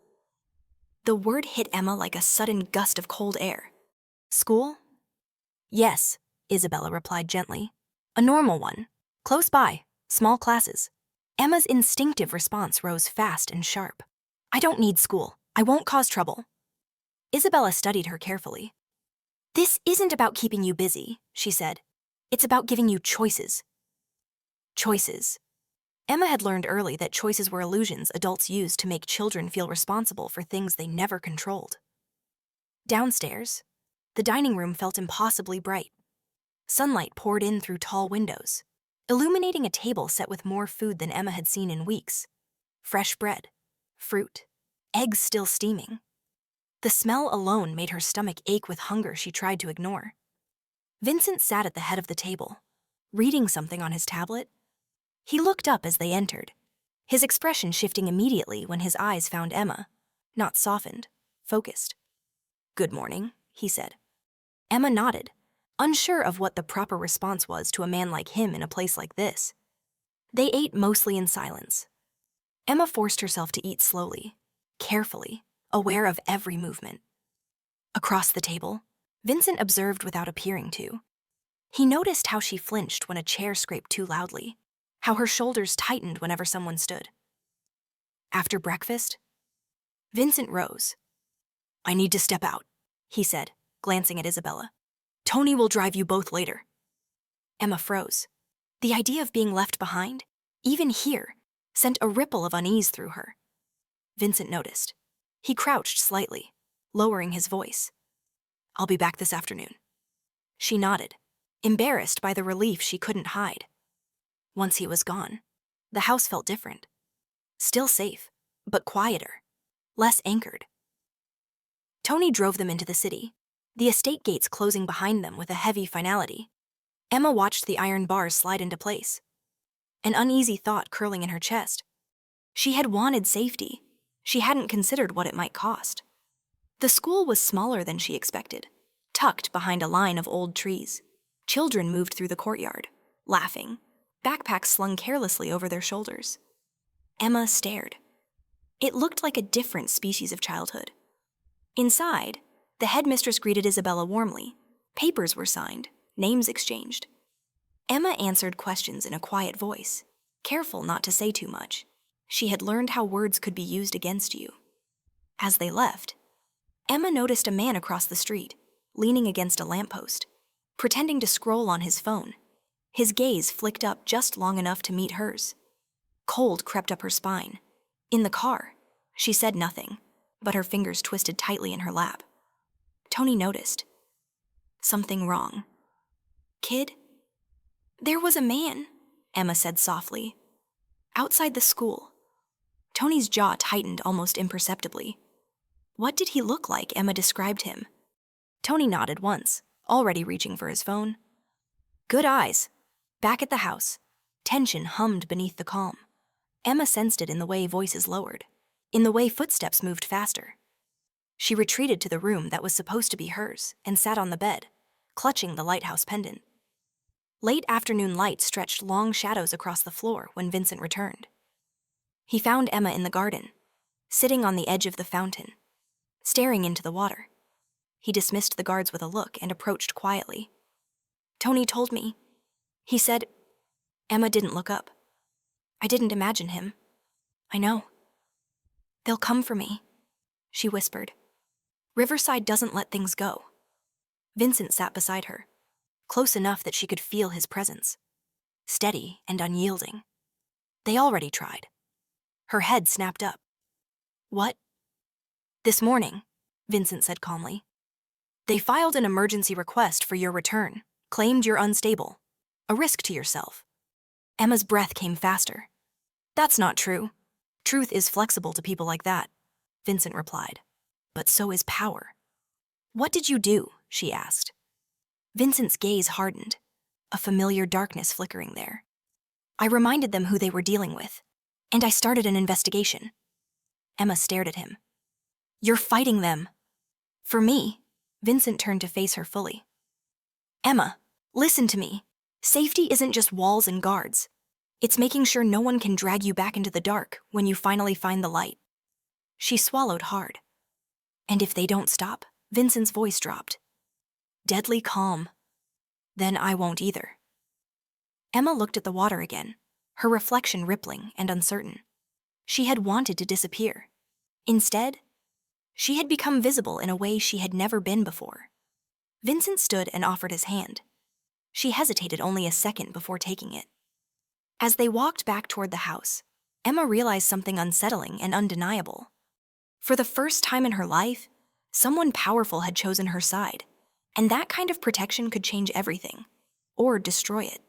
The word hit Emma like a sudden gust of cold air. "School?" "Yes," Isabella replied gently. "A normal one. Close by, small classes." Emma's instinctive response rose fast and sharp. "I don't need school. I won't cause trouble." Isabella studied her carefully. "This isn't about keeping you busy," she said. "It's about giving you choices." Choices. Emma had learned early that choices were illusions adults used to make children feel responsible for things they never controlled. Downstairs, the dining room felt impossibly bright. Sunlight poured in through tall windows, illuminating a table set with more food than Emma had seen in weeks. Fresh bread, fruit, eggs still steaming. The smell alone made her stomach ache with hunger she tried to ignore. Vincent sat at the head of the table, reading something on his tablet. He looked up as they entered, his expression shifting immediately when his eyes found Emma, not softened, focused. "Good morning," he said. Emma nodded, unsure of what the proper response was to a man like him in a place like this. They ate mostly in silence. Emma forced herself to eat slowly, carefully, aware of every movement. Across the table, Vincent observed without appearing to. He noticed how she flinched when a chair scraped too loudly, how her shoulders tightened whenever someone stood. After breakfast, Vincent rose. "I need to step out," he said, glancing at Isabella. "Tony will drive you both later." Emma froze. The idea of being left behind, even here, sent a ripple of unease through her. Vincent noticed. He crouched slightly, lowering his voice. "I'll be back this afternoon." She nodded, embarrassed by the relief she couldn't hide. Once he was gone, the house felt different. Still safe, but quieter, less anchored. Tony drove them into the city, the estate gates closing behind them with a heavy finality. Emma watched the iron bars slide into place, an uneasy thought curling in her chest. She had wanted safety. She hadn't considered what it might cost. The school was smaller than she expected, tucked behind a line of old trees. Children moved through the courtyard, laughing, backpacks slung carelessly over their shoulders. Emma stared. It looked like a different species of childhood. Inside, the headmistress greeted Isabella warmly. Papers were signed, names exchanged. Emma answered questions in a quiet voice, careful not to say too much. She had learned how words could be used against you. As they left, Emma noticed a man across the street, leaning against a lamppost, pretending to scroll on his phone. His gaze flicked up just long enough to meet hers. Cold crept up her spine. In the car, she said nothing, but her fingers twisted tightly in her lap. Tony noticed. Something wrong. Kid? There was a man, Emma said softly. Outside the school. Tony's jaw tightened almost imperceptibly. What did he look like? Emma described him. Tony nodded once, already reaching for his phone. Good eyes. Back at the house, tension hummed beneath the calm. Emma sensed it in the way voices lowered, in the way footsteps moved faster. She retreated to the room that was supposed to be hers and sat on the bed, clutching the lighthouse pendant. Late afternoon light stretched long shadows across the floor when Vincent returned. He found Emma in the garden, sitting on the edge of the fountain, staring into the water. He dismissed the guards with a look and approached quietly. Tony told me. He said. Emma didn't look up. I didn't imagine him. I know. They'll come for me, she whispered. Riverside doesn't let things go. Vincent sat beside her, close enough that she could feel his presence, steady and unyielding. They already tried. Her head snapped up. What? This morning, Vincent said calmly. They filed an emergency request for your return, claimed you're unstable, a risk to yourself. Emma's breath came faster. That's not true. Truth is flexible to people like that, Vincent replied. But so is power. What did you do? She asked. Vincent's gaze hardened, a familiar darkness flickering there. I reminded them who they were dealing with, and I started an investigation. Emma stared at him. You're fighting them. For me, Vincent turned to face her fully. Emma, listen to me. Safety isn't just walls and guards. It's making sure no one can drag you back into the dark when you finally find the light. She swallowed hard. And if they don't stop, Vincent's voice dropped. Deadly calm. Then I won't either. Emma looked at the water again, her reflection rippling and uncertain. She had wanted to disappear. Instead, she had become visible in a way she had never been before. Vincent stood and offered his hand. She hesitated only a second before taking it. As they walked back toward the house, Emma realized something unsettling and undeniable. For the first time in her life, someone powerful had chosen her side, and that kind of protection could change everything, or destroy it.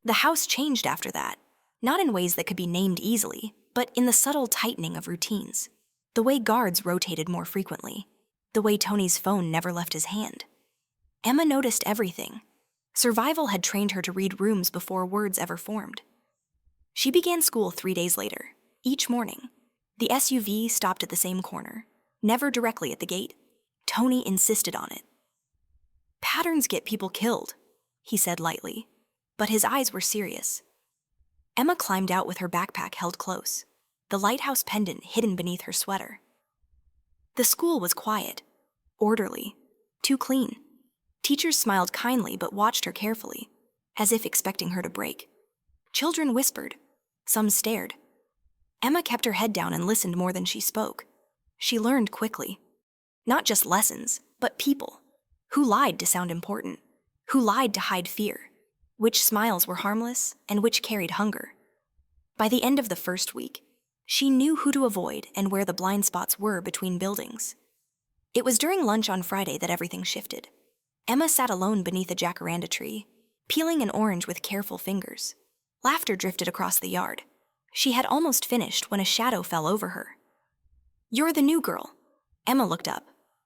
The house changed after that, not in ways that could be named easily, but in the subtle tightening of routines. The way guards rotated more frequently, the way Tony's phone never left his hand. Emma noticed everything. Survival had trained her to read rooms before words ever formed. She began school 3 days later. Each morning, the SUV stopped at the same corner, never directly at the gate. Tony insisted on it. Patterns get people killed, he said lightly, but his eyes were serious. Emma climbed out with her backpack held close, the lighthouse pendant hidden beneath her sweater. The school was quiet, orderly, too clean. Teachers smiled kindly but watched her carefully, as if expecting her to break. Children whispered. Some stared. Emma kept her head down and listened more than she spoke. She learned quickly. Not just lessons, but people. Who lied to sound important. Who lied to hide fear. Which smiles were harmless and which carried hunger. By the end of the first week, she knew who to avoid and where the blind spots were between buildings. It was during lunch on Friday that everything shifted. Emma sat alone beneath a jacaranda tree, peeling an orange with careful fingers. Laughter drifted across the yard. She had almost finished when a shadow fell over her. You're the new girl. Emma looked up.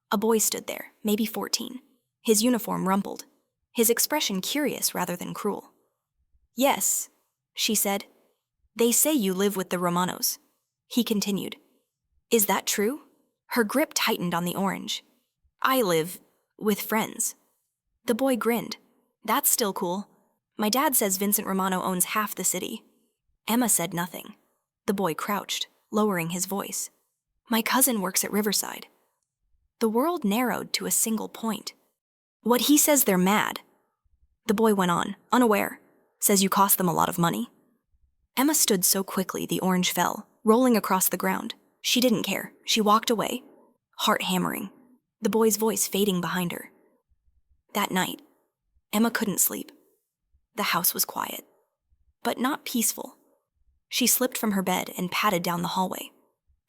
A boy stood there, maybe 14. His uniform rumpled, his expression curious rather than cruel. Yes, she said. They say you live with the Romanos. He continued. Is that true? Her grip tightened on the orange. I live with friends. The boy grinned. That's still cool. My dad says Vincent Romano owns half the city. Emma said nothing. The boy crouched, lowering his voice. My cousin works at Riverside. The world narrowed to a single point. What he says they're mad. The boy went on, unaware. Says you cost them a lot of money. Emma stood so quickly the orange fell, rolling across the ground. She didn't care. She walked away, heart hammering, the boy's voice fading behind her. That night, Emma couldn't sleep. The house was quiet, but not peaceful. She slipped from her bed and padded down the hallway,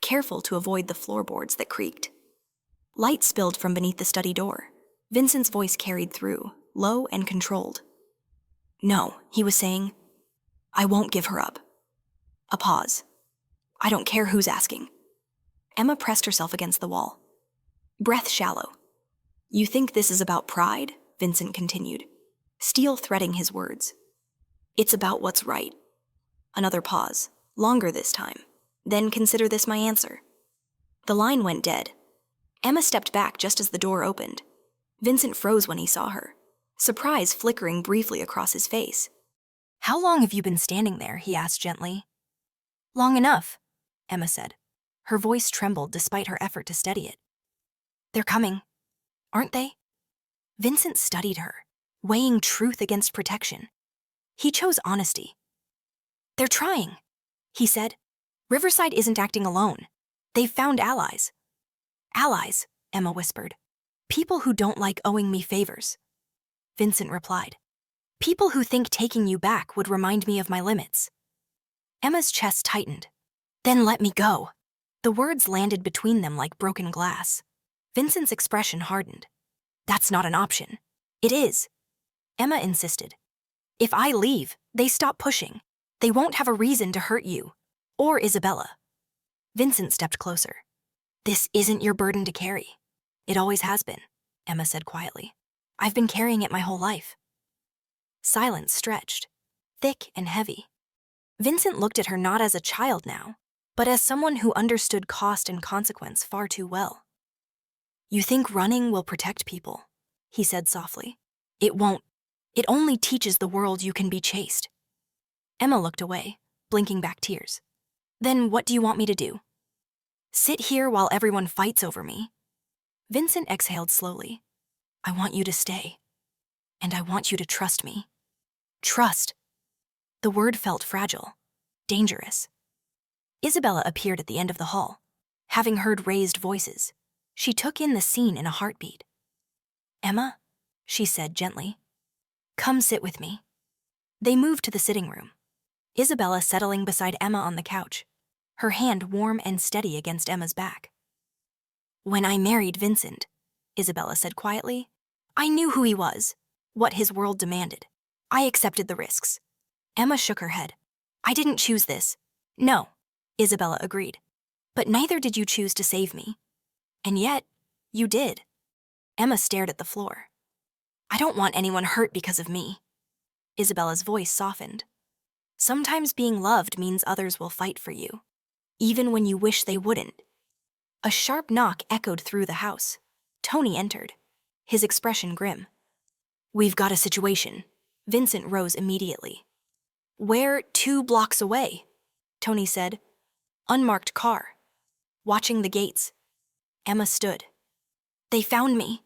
careful to avoid the floorboards that creaked. Light spilled from beneath the study door. Vincent's voice carried through, low and controlled. "No," he was saying. "I won't give her up." A pause. "I don't care who's asking." Emma pressed herself against the wall. Breath shallow. "You think this is about pride?" Vincent continued, steel threading his words. "It's about what's right." Another pause, longer this time. "Then consider this my answer." The line went dead. Emma stepped back just as the door opened. Vincent froze when he saw her, surprise flickering briefly across his face. "How long have you been standing there?" he asked gently. "Long enough," Emma said. Her voice trembled despite her effort to steady it. "They're coming, aren't they?" Vincent studied her, weighing truth against protection. He chose honesty. "They're trying," he said. "Riverside isn't acting alone. They've found allies." "Allies," Emma whispered. "People who don't like owing me favors." Vincent replied. "People who think taking you back would remind me of my limits." Emma's chest tightened. "Then let me go." The words landed between them like broken glass. Vincent's expression hardened. "That's not an option." "It is," Emma insisted. "If I leave, they stop pushing. They won't have a reason to hurt you. Or Isabella." Vincent stepped closer. "This isn't your burden to carry." "It always has been," Emma said quietly. "I've been carrying it my whole life." Silence stretched, thick and heavy. Vincent looked at her not as a child now, but as someone who understood cost and consequence far too well. "You think running will protect people," he said softly. "It won't. It only teaches the world you can be chased." Emma looked away, blinking back tears. "Then what do you want me to do? Sit here while everyone fights over me?" Vincent exhaled slowly. "I want you to stay. And I want you to trust me." Trust. The word felt fragile, dangerous. Isabella appeared at the end of the hall. Having heard raised voices, she took in the scene in a heartbeat. "Emma," she said gently, "come sit with me." They moved to the sitting room, Isabella settling beside Emma on the couch, her hand warm and steady against Emma's back. "When I married Vincent," Isabella said quietly, "I knew who he was, what his world demanded. I accepted the risks." Emma shook her head. "I didn't choose this." "No," Isabella agreed. "But neither did you choose to save me. And yet, you did." Emma stared at the floor. "I don't want anyone hurt because of me." Isabella's voice softened. "Sometimes being loved means others will fight for you, even when you wish they wouldn't." A sharp knock echoed through the house. Tony entered, his expression grim. "We've got a situation." Vincent rose immediately. "We're 2 blocks away," Tony said. "Unmarked car. Watching the gates." Emma stood. "They found me."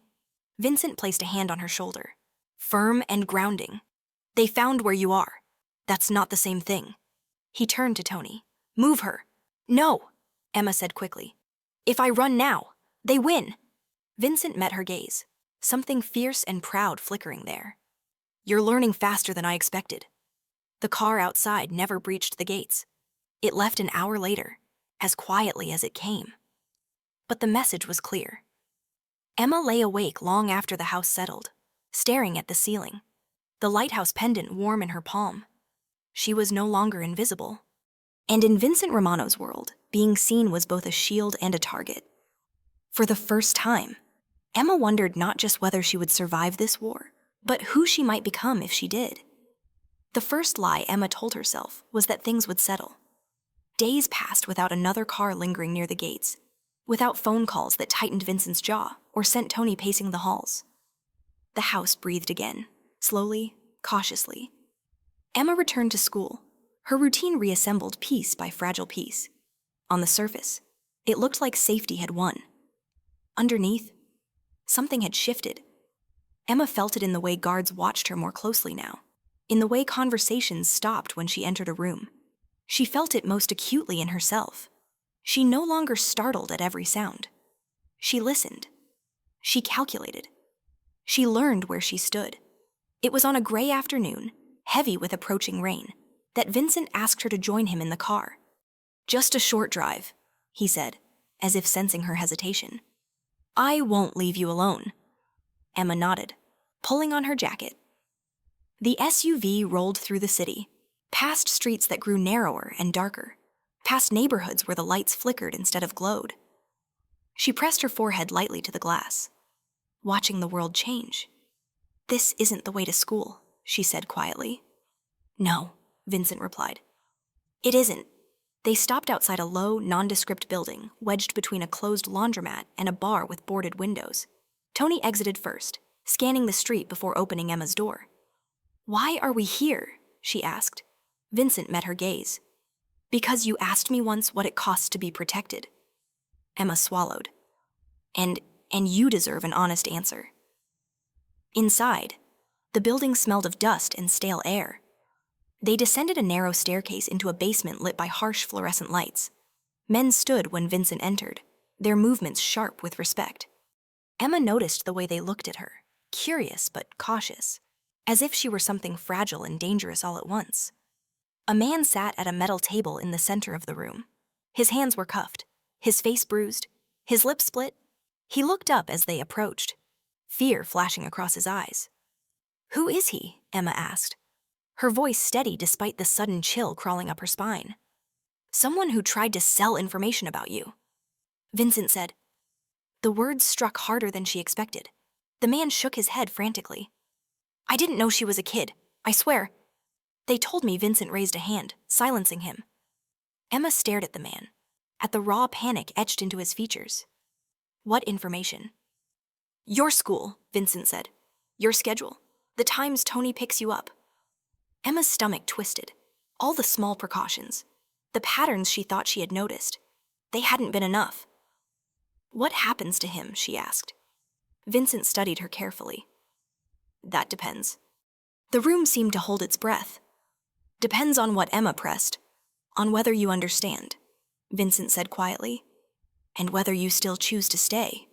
Vincent placed a hand on her shoulder, firm and grounding. "They found where you are. That's not the same thing." He turned to Tony. "Move her." "No," Emma said quickly. "If I run now, they win." Vincent met her gaze, something fierce and proud flickering there. "You're learning faster than I expected." The car outside never breached the gates. It left an hour later, as quietly as it came. But the message was clear. Emma lay awake long after the house settled, staring at the ceiling, the lighthouse pendant warm in her palm. She was no longer invisible. And in Vincent Romano's world, being seen was both a shield and a target. For the first time, Emma wondered not just whether she would survive this war, but who she might become if she did. The first lie Emma told herself was that things would settle. Days passed without another car lingering near the gates, without phone calls that tightened Vincent's jaw or sent Tony pacing the halls. The house breathed again, slowly, cautiously. Emma returned to school, her routine reassembled piece by fragile piece. On the surface, it looked like safety had won. Underneath, something had shifted. Emma felt it in the way guards watched her more closely now, in the way conversations stopped when she entered a room. She felt it most acutely in herself. She no longer startled at every sound. She listened. She calculated. She learned where she stood. It was on a gray afternoon, heavy with approaching rain, that Vincent asked her to join him in the car. "Just a short drive," he said, as if sensing her hesitation. "I won't leave you alone." Emma nodded, pulling on her jacket. The SUV rolled through the city, past streets that grew narrower and darker, past neighborhoods where the lights flickered instead of glowed. She pressed her forehead lightly to the glass, watching the world change. "This isn't the way to school," she said quietly. "No," Vincent replied. "It isn't." They stopped outside a low, nondescript building wedged between a closed laundromat and a bar with boarded windows. Tony exited first, scanning the street before opening Emma's door. "Why are we here?" she asked. Vincent met her gaze. "Because you asked me once what it costs to be protected." Emma swallowed. And you deserve an honest answer." Inside, the building smelled of dust and stale air. They descended a narrow staircase into a basement lit by harsh fluorescent lights. Men stood when Vincent entered, their movements sharp with respect. Emma noticed the way they looked at her, curious but cautious, as if she were something fragile and dangerous all at once. A man sat at a metal table in the center of the room. His hands were cuffed, his face bruised, his lips split. He looked up as they approached, fear flashing across his eyes. "Who is he?" Emma asked, her voice steady despite the sudden chill crawling up her spine. "Someone who tried to sell information about you," Vincent said. The words struck harder than she expected. The man shook his head frantically. "I didn't know she was a kid, I swear." "They told me." Vincent raised a hand, silencing him. Emma stared at the man, at the raw panic etched into his features. "What information?" "Your school," Vincent said. "Your schedule. The times Tony picks you up." Emma's stomach twisted. All the small precautions, the patterns she thought she had noticed, they hadn't been enough. "What happens to him?" she asked. Vincent studied her carefully. "That depends." The room seemed to hold its breath. "Depends on what," Emma pressed. "On whether you understand," Vincent said quietly. "And whether you still choose to stay."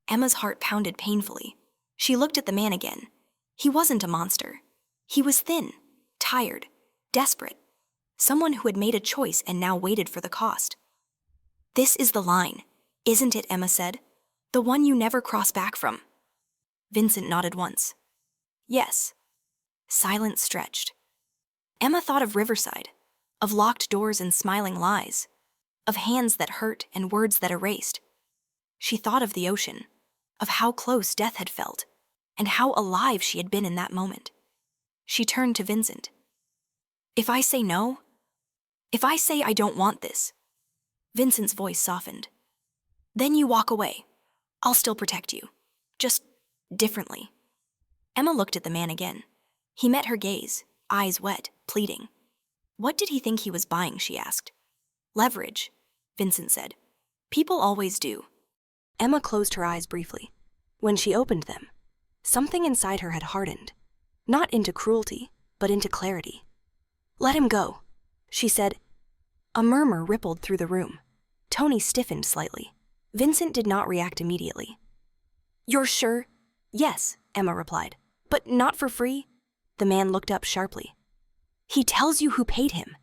Emma's heart pounded painfully. She looked at the man again. He wasn't a monster. He was thin, tired, desperate. Someone who had made a choice and now waited for the cost. "This is the line, isn't it?" Emma said. "The one you never cross back from." Vincent nodded once. "Yes." Silence stretched. Emma thought of Riverside, of locked doors and smiling lies, of hands that hurt and words that erased. She thought of the ocean, of how close death had felt, and how alive she had been in that moment. She turned to Vincent. "If I say no? If I say I don't want this?" Vincent's voice softened. "Then you walk away. I'll still protect you. Just differently." Emma looked at the man again. He met her gaze, eyes wet, pleading. "What did he think he was buying?" she asked. "Leverage," Vincent said. "People always do." Emma closed her eyes briefly. When she opened them, something inside her had hardened, not into cruelty, but into clarity. "Let him go," she said. A murmur rippled through the room. Tony stiffened slightly. Vincent did not react immediately. "You're sure?" "Yes," Emma replied. "But not for free?" The man looked up sharply. "He tells you who paid him,"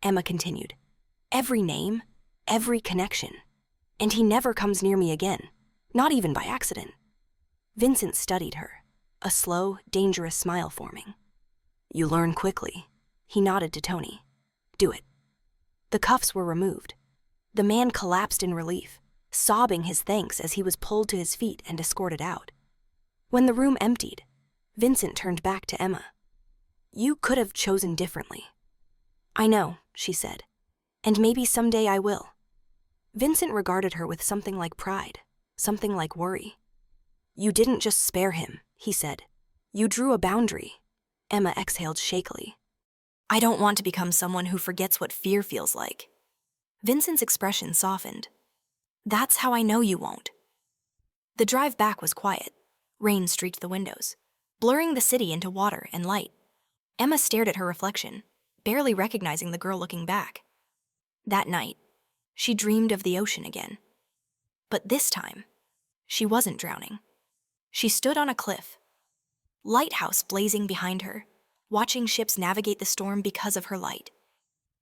Emma continued. "Every name, every connection. And he never comes near me again, not even by accident." Vincent studied her, a slow, dangerous smile forming. "You learn quickly." He nodded to Tony. "Do it." The cuffs were removed. The man collapsed in relief, sobbing his thanks as he was pulled to his feet and escorted out. When the room emptied, Vincent turned back to Emma. "You could have chosen differently." "I know," she said, "and maybe someday I will." Vincent regarded her with something like pride, something like worry. "You didn't just spare him," he said. "You drew a boundary." Emma exhaled shakily. "I don't want to become someone who forgets what fear feels like." Vincent's expression softened. "That's how I know you won't." The drive back was quiet. Rain streaked the windows, blurring the city into water and light. Emma stared at her reflection, barely recognizing the girl looking back. That night, she dreamed of the ocean again. But this time, she wasn't drowning. She stood on a cliff, lighthouse blazing behind her, watching ships navigate the storm because of her light.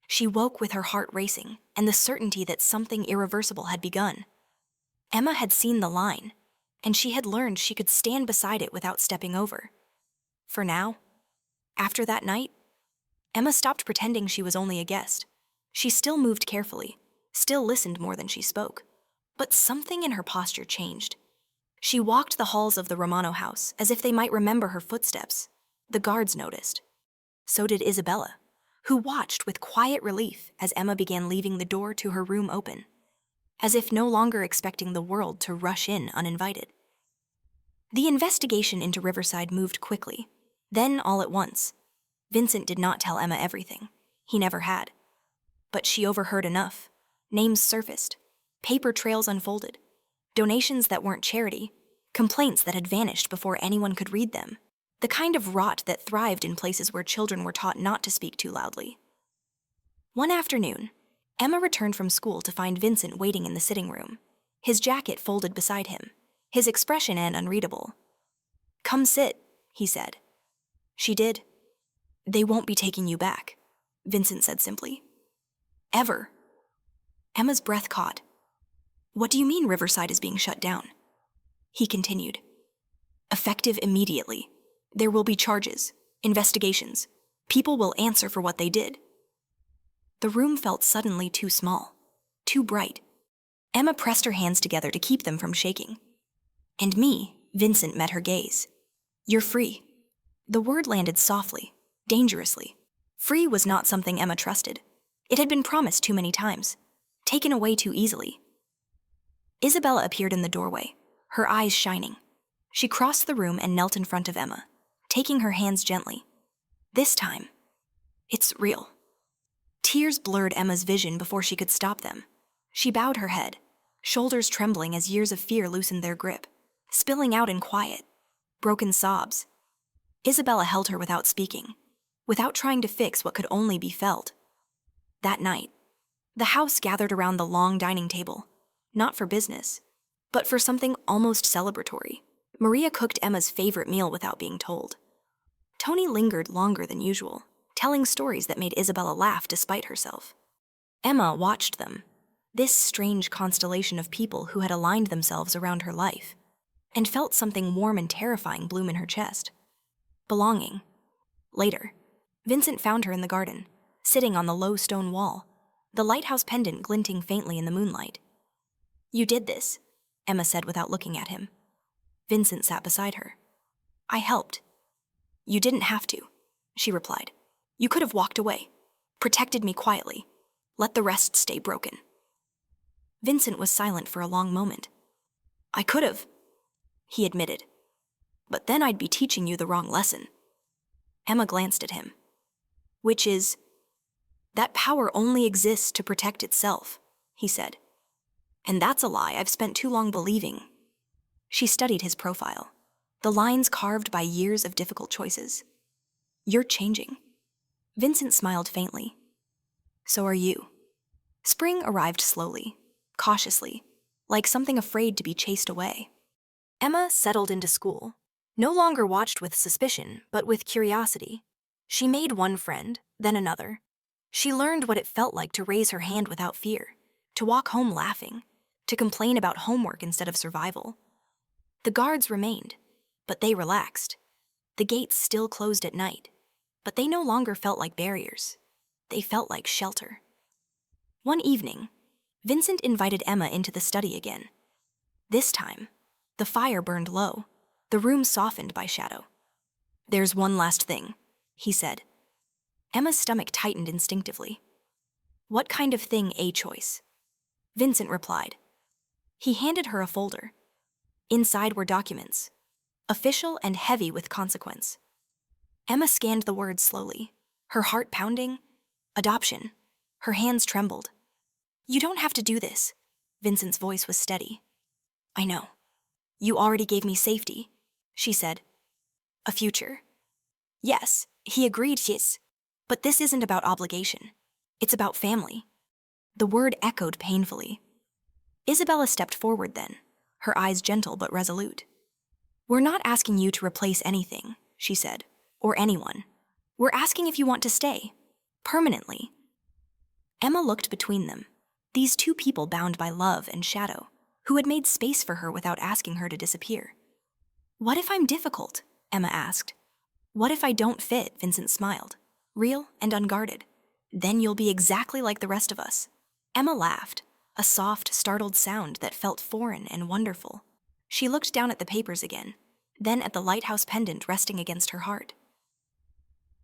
She woke with her heart racing and the certainty that something irreversible had begun. Emma had seen the line, and she had learned she could stand beside it without stepping over. For now, after that night, Emma stopped pretending she was only a guest. She still moved carefully, still listened more than she spoke. But something in her posture changed. She walked the halls of the Romano house as if they might remember her footsteps. The guards noticed. So did Isabella, who watched with quiet relief as Emma began leaving the door to her room open, as if no longer expecting the world to rush in uninvited. The investigation into Riverside moved quickly. Then, all at once, Vincent did not tell Emma everything. He never had. But she overheard enough. Names surfaced. Paper trails unfolded. Donations that weren't charity. Complaints that had vanished before anyone could read them. The kind of rot that thrived in places where children were taught not to speak too loudly. One afternoon, Emma returned from school to find Vincent waiting in the sitting room, his jacket folded beside him, his expression unreadable. "Come sit," he said. She did. "They won't be taking you back," Vincent said simply. "Ever." Emma's breath caught. "What do you mean Riverside is being shut down?" He continued. "Effective immediately. There will be charges, investigations. People will answer for what they did." The room felt suddenly too small, too bright. Emma pressed her hands together to keep them from shaking. "And me," Vincent met her gaze. "You're free." The word landed softly, dangerously. Free was not something Emma trusted. It had been promised too many times, taken away too easily. Isabella appeared in the doorway, her eyes shining. She crossed the room and knelt in front of Emma, taking her hands gently. This time, "It's real." Tears blurred Emma's vision before she could stop them. She bowed her head, shoulders trembling as years of fear loosened their grip, spilling out in quiet, broken sobs. Isabella held her without speaking, without trying to fix what could only be felt. That night, the house gathered around the long dining table, not for business, but for something almost celebratory. Maria cooked Emma's favorite meal without being told. Tony lingered longer than usual, telling stories that made Isabella laugh despite herself. Emma watched them, this strange constellation of people who had aligned themselves around her life, and felt something warm and terrifying bloom in her chest. Belonging. Later, Vincent found her in the garden, sitting on the low stone wall, the lighthouse pendant glinting faintly in the moonlight. "You did this," Emma said without looking at him. Vincent sat beside her. "I helped." "You didn't have to," she replied. "You could have walked away, protected me quietly, let the rest stay broken." Vincent was silent for a long moment. "I could have," he admitted. "But then I'd be teaching you the wrong lesson." Emma glanced at him. "Which is, that power only exists to protect itself," he said. "And that's a lie I've spent too long believing." She studied his profile, the lines carved by years of difficult choices. "You're changing." Vincent smiled faintly. "So are you." Spring arrived slowly, cautiously, like something afraid to be chased away. Emma settled into school, no longer watched with suspicion, but with curiosity. She made one friend, then another. She learned what it felt like to raise her hand without fear, to walk home laughing, to complain about homework instead of survival. The guards remained, but they relaxed. The gates still closed at night, but they no longer felt like barriers. They felt like shelter. One evening, Vincent invited Emma into the study again. This time, the fire burned low, the room softened by shadow. "There's one last thing," he said. Emma's stomach tightened instinctively. "What kind of thing, a choice?" Vincent replied. He handed her a folder. Inside were documents, official and heavy with consequence. Emma scanned the words slowly, her heart pounding. Adoption. Her hands trembled. "You don't have to do this." Vincent's voice was steady. "I know. You already gave me safety," she said. "A future." "Yes," he agreed, "yes. But this isn't about obligation. It's about family." The word echoed painfully. Isabella stepped forward then, her eyes gentle but resolute. "We're not asking you to replace anything," she said, "or anyone. We're asking if you want to stay. Permanently. Emma looked between them. These two people bound by love and shadow, who had made space for her without asking her to disappear. What if I'm difficult? Emma asked. What if I don't fit? Vincent smiled, real and unguarded. Then you'll be exactly like the rest of us. Emma laughed, a soft, startled sound that felt foreign and wonderful. She looked down at the papers again, then at the lighthouse pendant resting against her heart.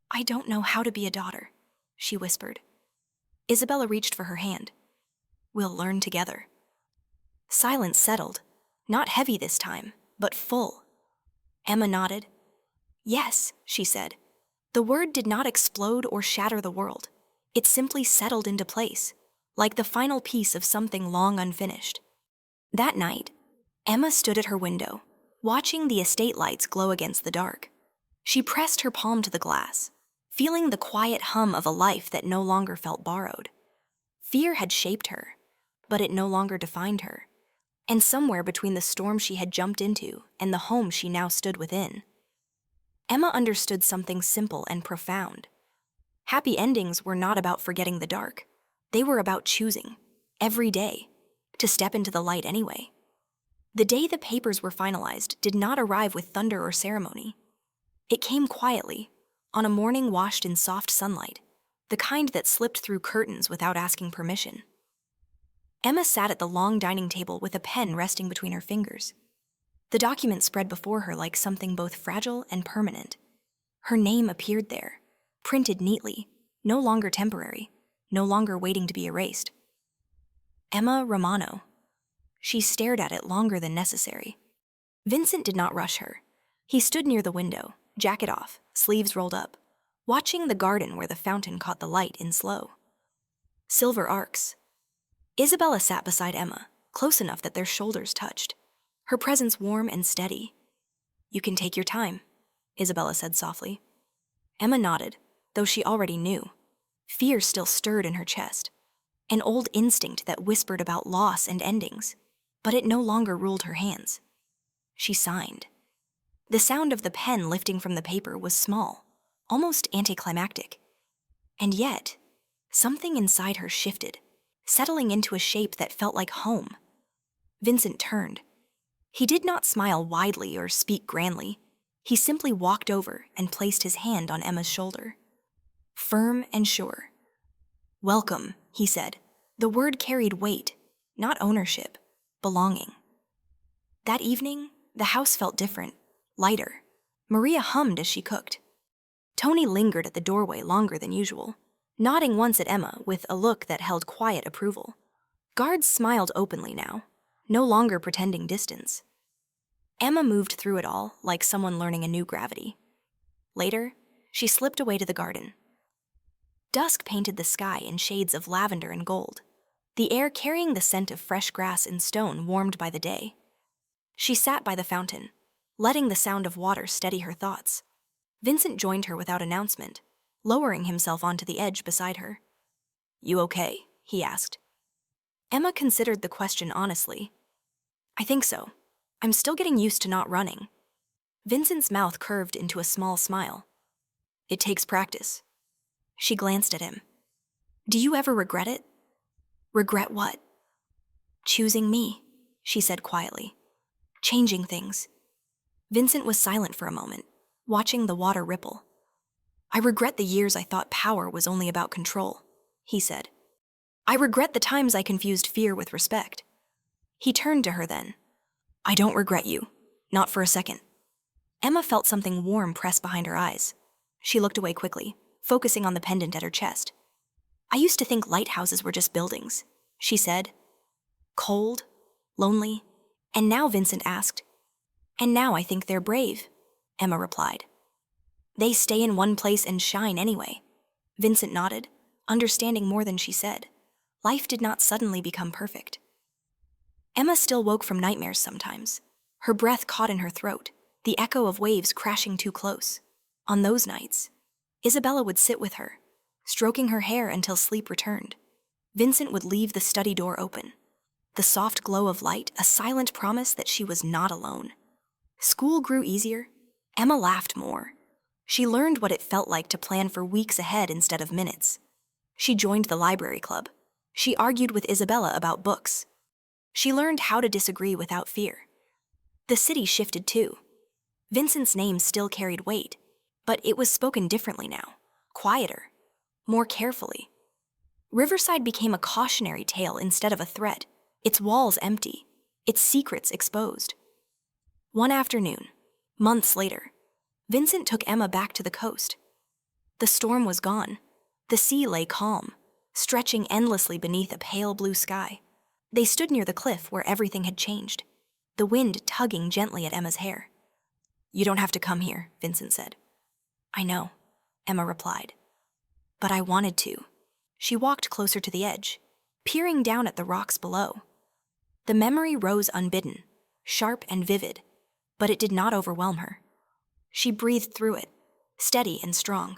I don't know how to be a daughter, she whispered. Isabella reached for her hand. We'll learn together. Silence settled, not heavy this time, but full. Emma nodded. Yes, she said. The word did not explode or shatter the world. It simply settled into place, like the final piece of something long unfinished. That night, Emma stood at her window, watching the estate lights glow against the dark. She pressed her palm to the glass, feeling the quiet hum of a life that no longer felt borrowed. Fear had shaped her, but it no longer defined her. And somewhere between the storm she had jumped into and the home she now stood within, Emma understood something simple and profound. Happy endings were not about forgetting the dark. They were about choosing, every day, to step into the light anyway. The day the papers were finalized did not arrive with thunder or ceremony. It came quietly, on a morning washed in soft sunlight, the kind that slipped through curtains without asking permission. Emma sat at the long dining table with a pen resting between her fingers. The document spread before her like something both fragile and permanent. Her name appeared there, printed neatly, no longer temporary, no longer waiting to be erased. Emma Romano. She stared at it longer than necessary. Vincent did not rush her. He stood near the window, jacket off, sleeves rolled up, watching the garden where the fountain caught the light in slow. Silver arcs. Isabella sat beside Emma, close enough that their shoulders touched, her presence warm and steady. You can take your time, Isabella said softly. Emma nodded, though she already knew. Fear still stirred in her chest, an old instinct that whispered about loss and endings, but it no longer ruled her hands. She signed. The sound of the pen lifting from the paper was small, almost anticlimactic. And yet, something inside her shifted, settling into a shape that felt like home. Vincent turned. He did not smile widely or speak grandly. He simply walked over and placed his hand on Emma's shoulder. Firm and sure. Welcome, he said. The word carried weight, not ownership, belonging. That evening, the house felt different, lighter. Maria hummed as she cooked. Tony lingered at the doorway longer than usual, nodding once at Emma with a look that held quiet approval. Guards smiled openly now, no longer pretending distance. Emma moved through it all like someone learning a new gravity. Later, she slipped away to the garden. Dusk painted the sky in shades of lavender and gold, the air carrying the scent of fresh grass and stone warmed by the day. She sat by the fountain, letting the sound of water steady her thoughts. Vincent joined her without announcement, lowering himself onto the edge beside her. You okay? He asked. Emma considered the question honestly. I think so. I'm still getting used to not running. Vincent's mouth curved into a small smile. It takes practice. She glanced at him. Do you ever regret it? Regret what? Choosing me, she said quietly. Changing things. Vincent was silent for a moment, watching the water ripple. I regret the years I thought power was only about control, he said. I regret the times I confused fear with respect. He turned to her then. I don't regret you, not for a second. Emma felt something warm press behind her eyes. She looked away quickly, focusing on the pendant at her chest. I used to think lighthouses were just buildings, she said. Cold, lonely, and now Vincent asked. And now I think they're brave, Emma replied. They stay in one place and shine anyway. Vincent nodded, understanding more than she said. Life did not suddenly become perfect. Emma still woke from nightmares sometimes, her breath caught in her throat, the echo of waves crashing too close. On those nights, Isabella would sit with her, stroking her hair until sleep returned. Vincent would leave the study door open, the soft glow of light a silent promise that she was not alone. School grew easier. Emma laughed more. She learned what it felt like to plan for weeks ahead instead of minutes. She joined the library club. She argued with Isabella about books. She learned how to disagree without fear. The city shifted too. Vincent's name still carried weight, but it was spoken differently now, quieter, more carefully. Riverside became a cautionary tale instead of a threat, its walls empty, its secrets exposed. One afternoon, months later, Vincent took Emma back to the coast. The storm was gone. The sea lay calm, stretching endlessly beneath a pale blue sky. They stood near the cliff where everything had changed, the wind tugging gently at Emma's hair. "You don't have to come here," Vincent said. "I know," Emma replied. "But I wanted to." She walked closer to the edge, peering down at the rocks below. The memory rose unbidden, sharp and vivid, but it did not overwhelm her. She breathed through it, steady and strong.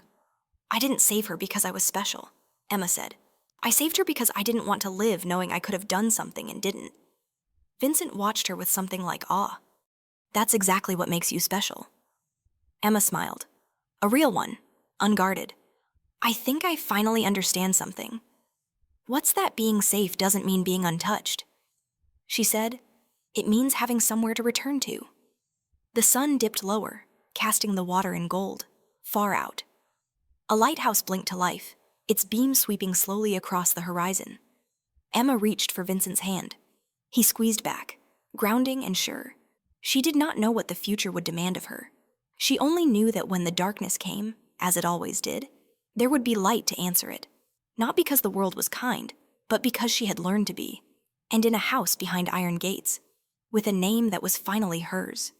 "I didn't save her because I was special," Emma said. "I saved her because I didn't want to live knowing I could have done something and didn't." Vincent watched her with something like awe. "That's exactly what makes you special." Emma smiled. A real one, unguarded. "I think I finally understand something. What's that being safe doesn't mean being untouched?" She said, "It means having somewhere to return to." The sun dipped lower, casting the water in gold, far out. A lighthouse blinked to life, its beam sweeping slowly across the horizon. Emma reached for Vincent's hand. He squeezed back, grounding and sure. She did not know what the future would demand of her. She only knew that when the darkness came, as it always did, there would be light to answer it. Not because the world was kind, but because she had learned to be. And in a house behind iron gates, with a name that was finally hers.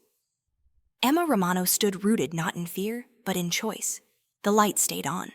Emma Romano stood rooted not in fear, but in choice. The light stayed on.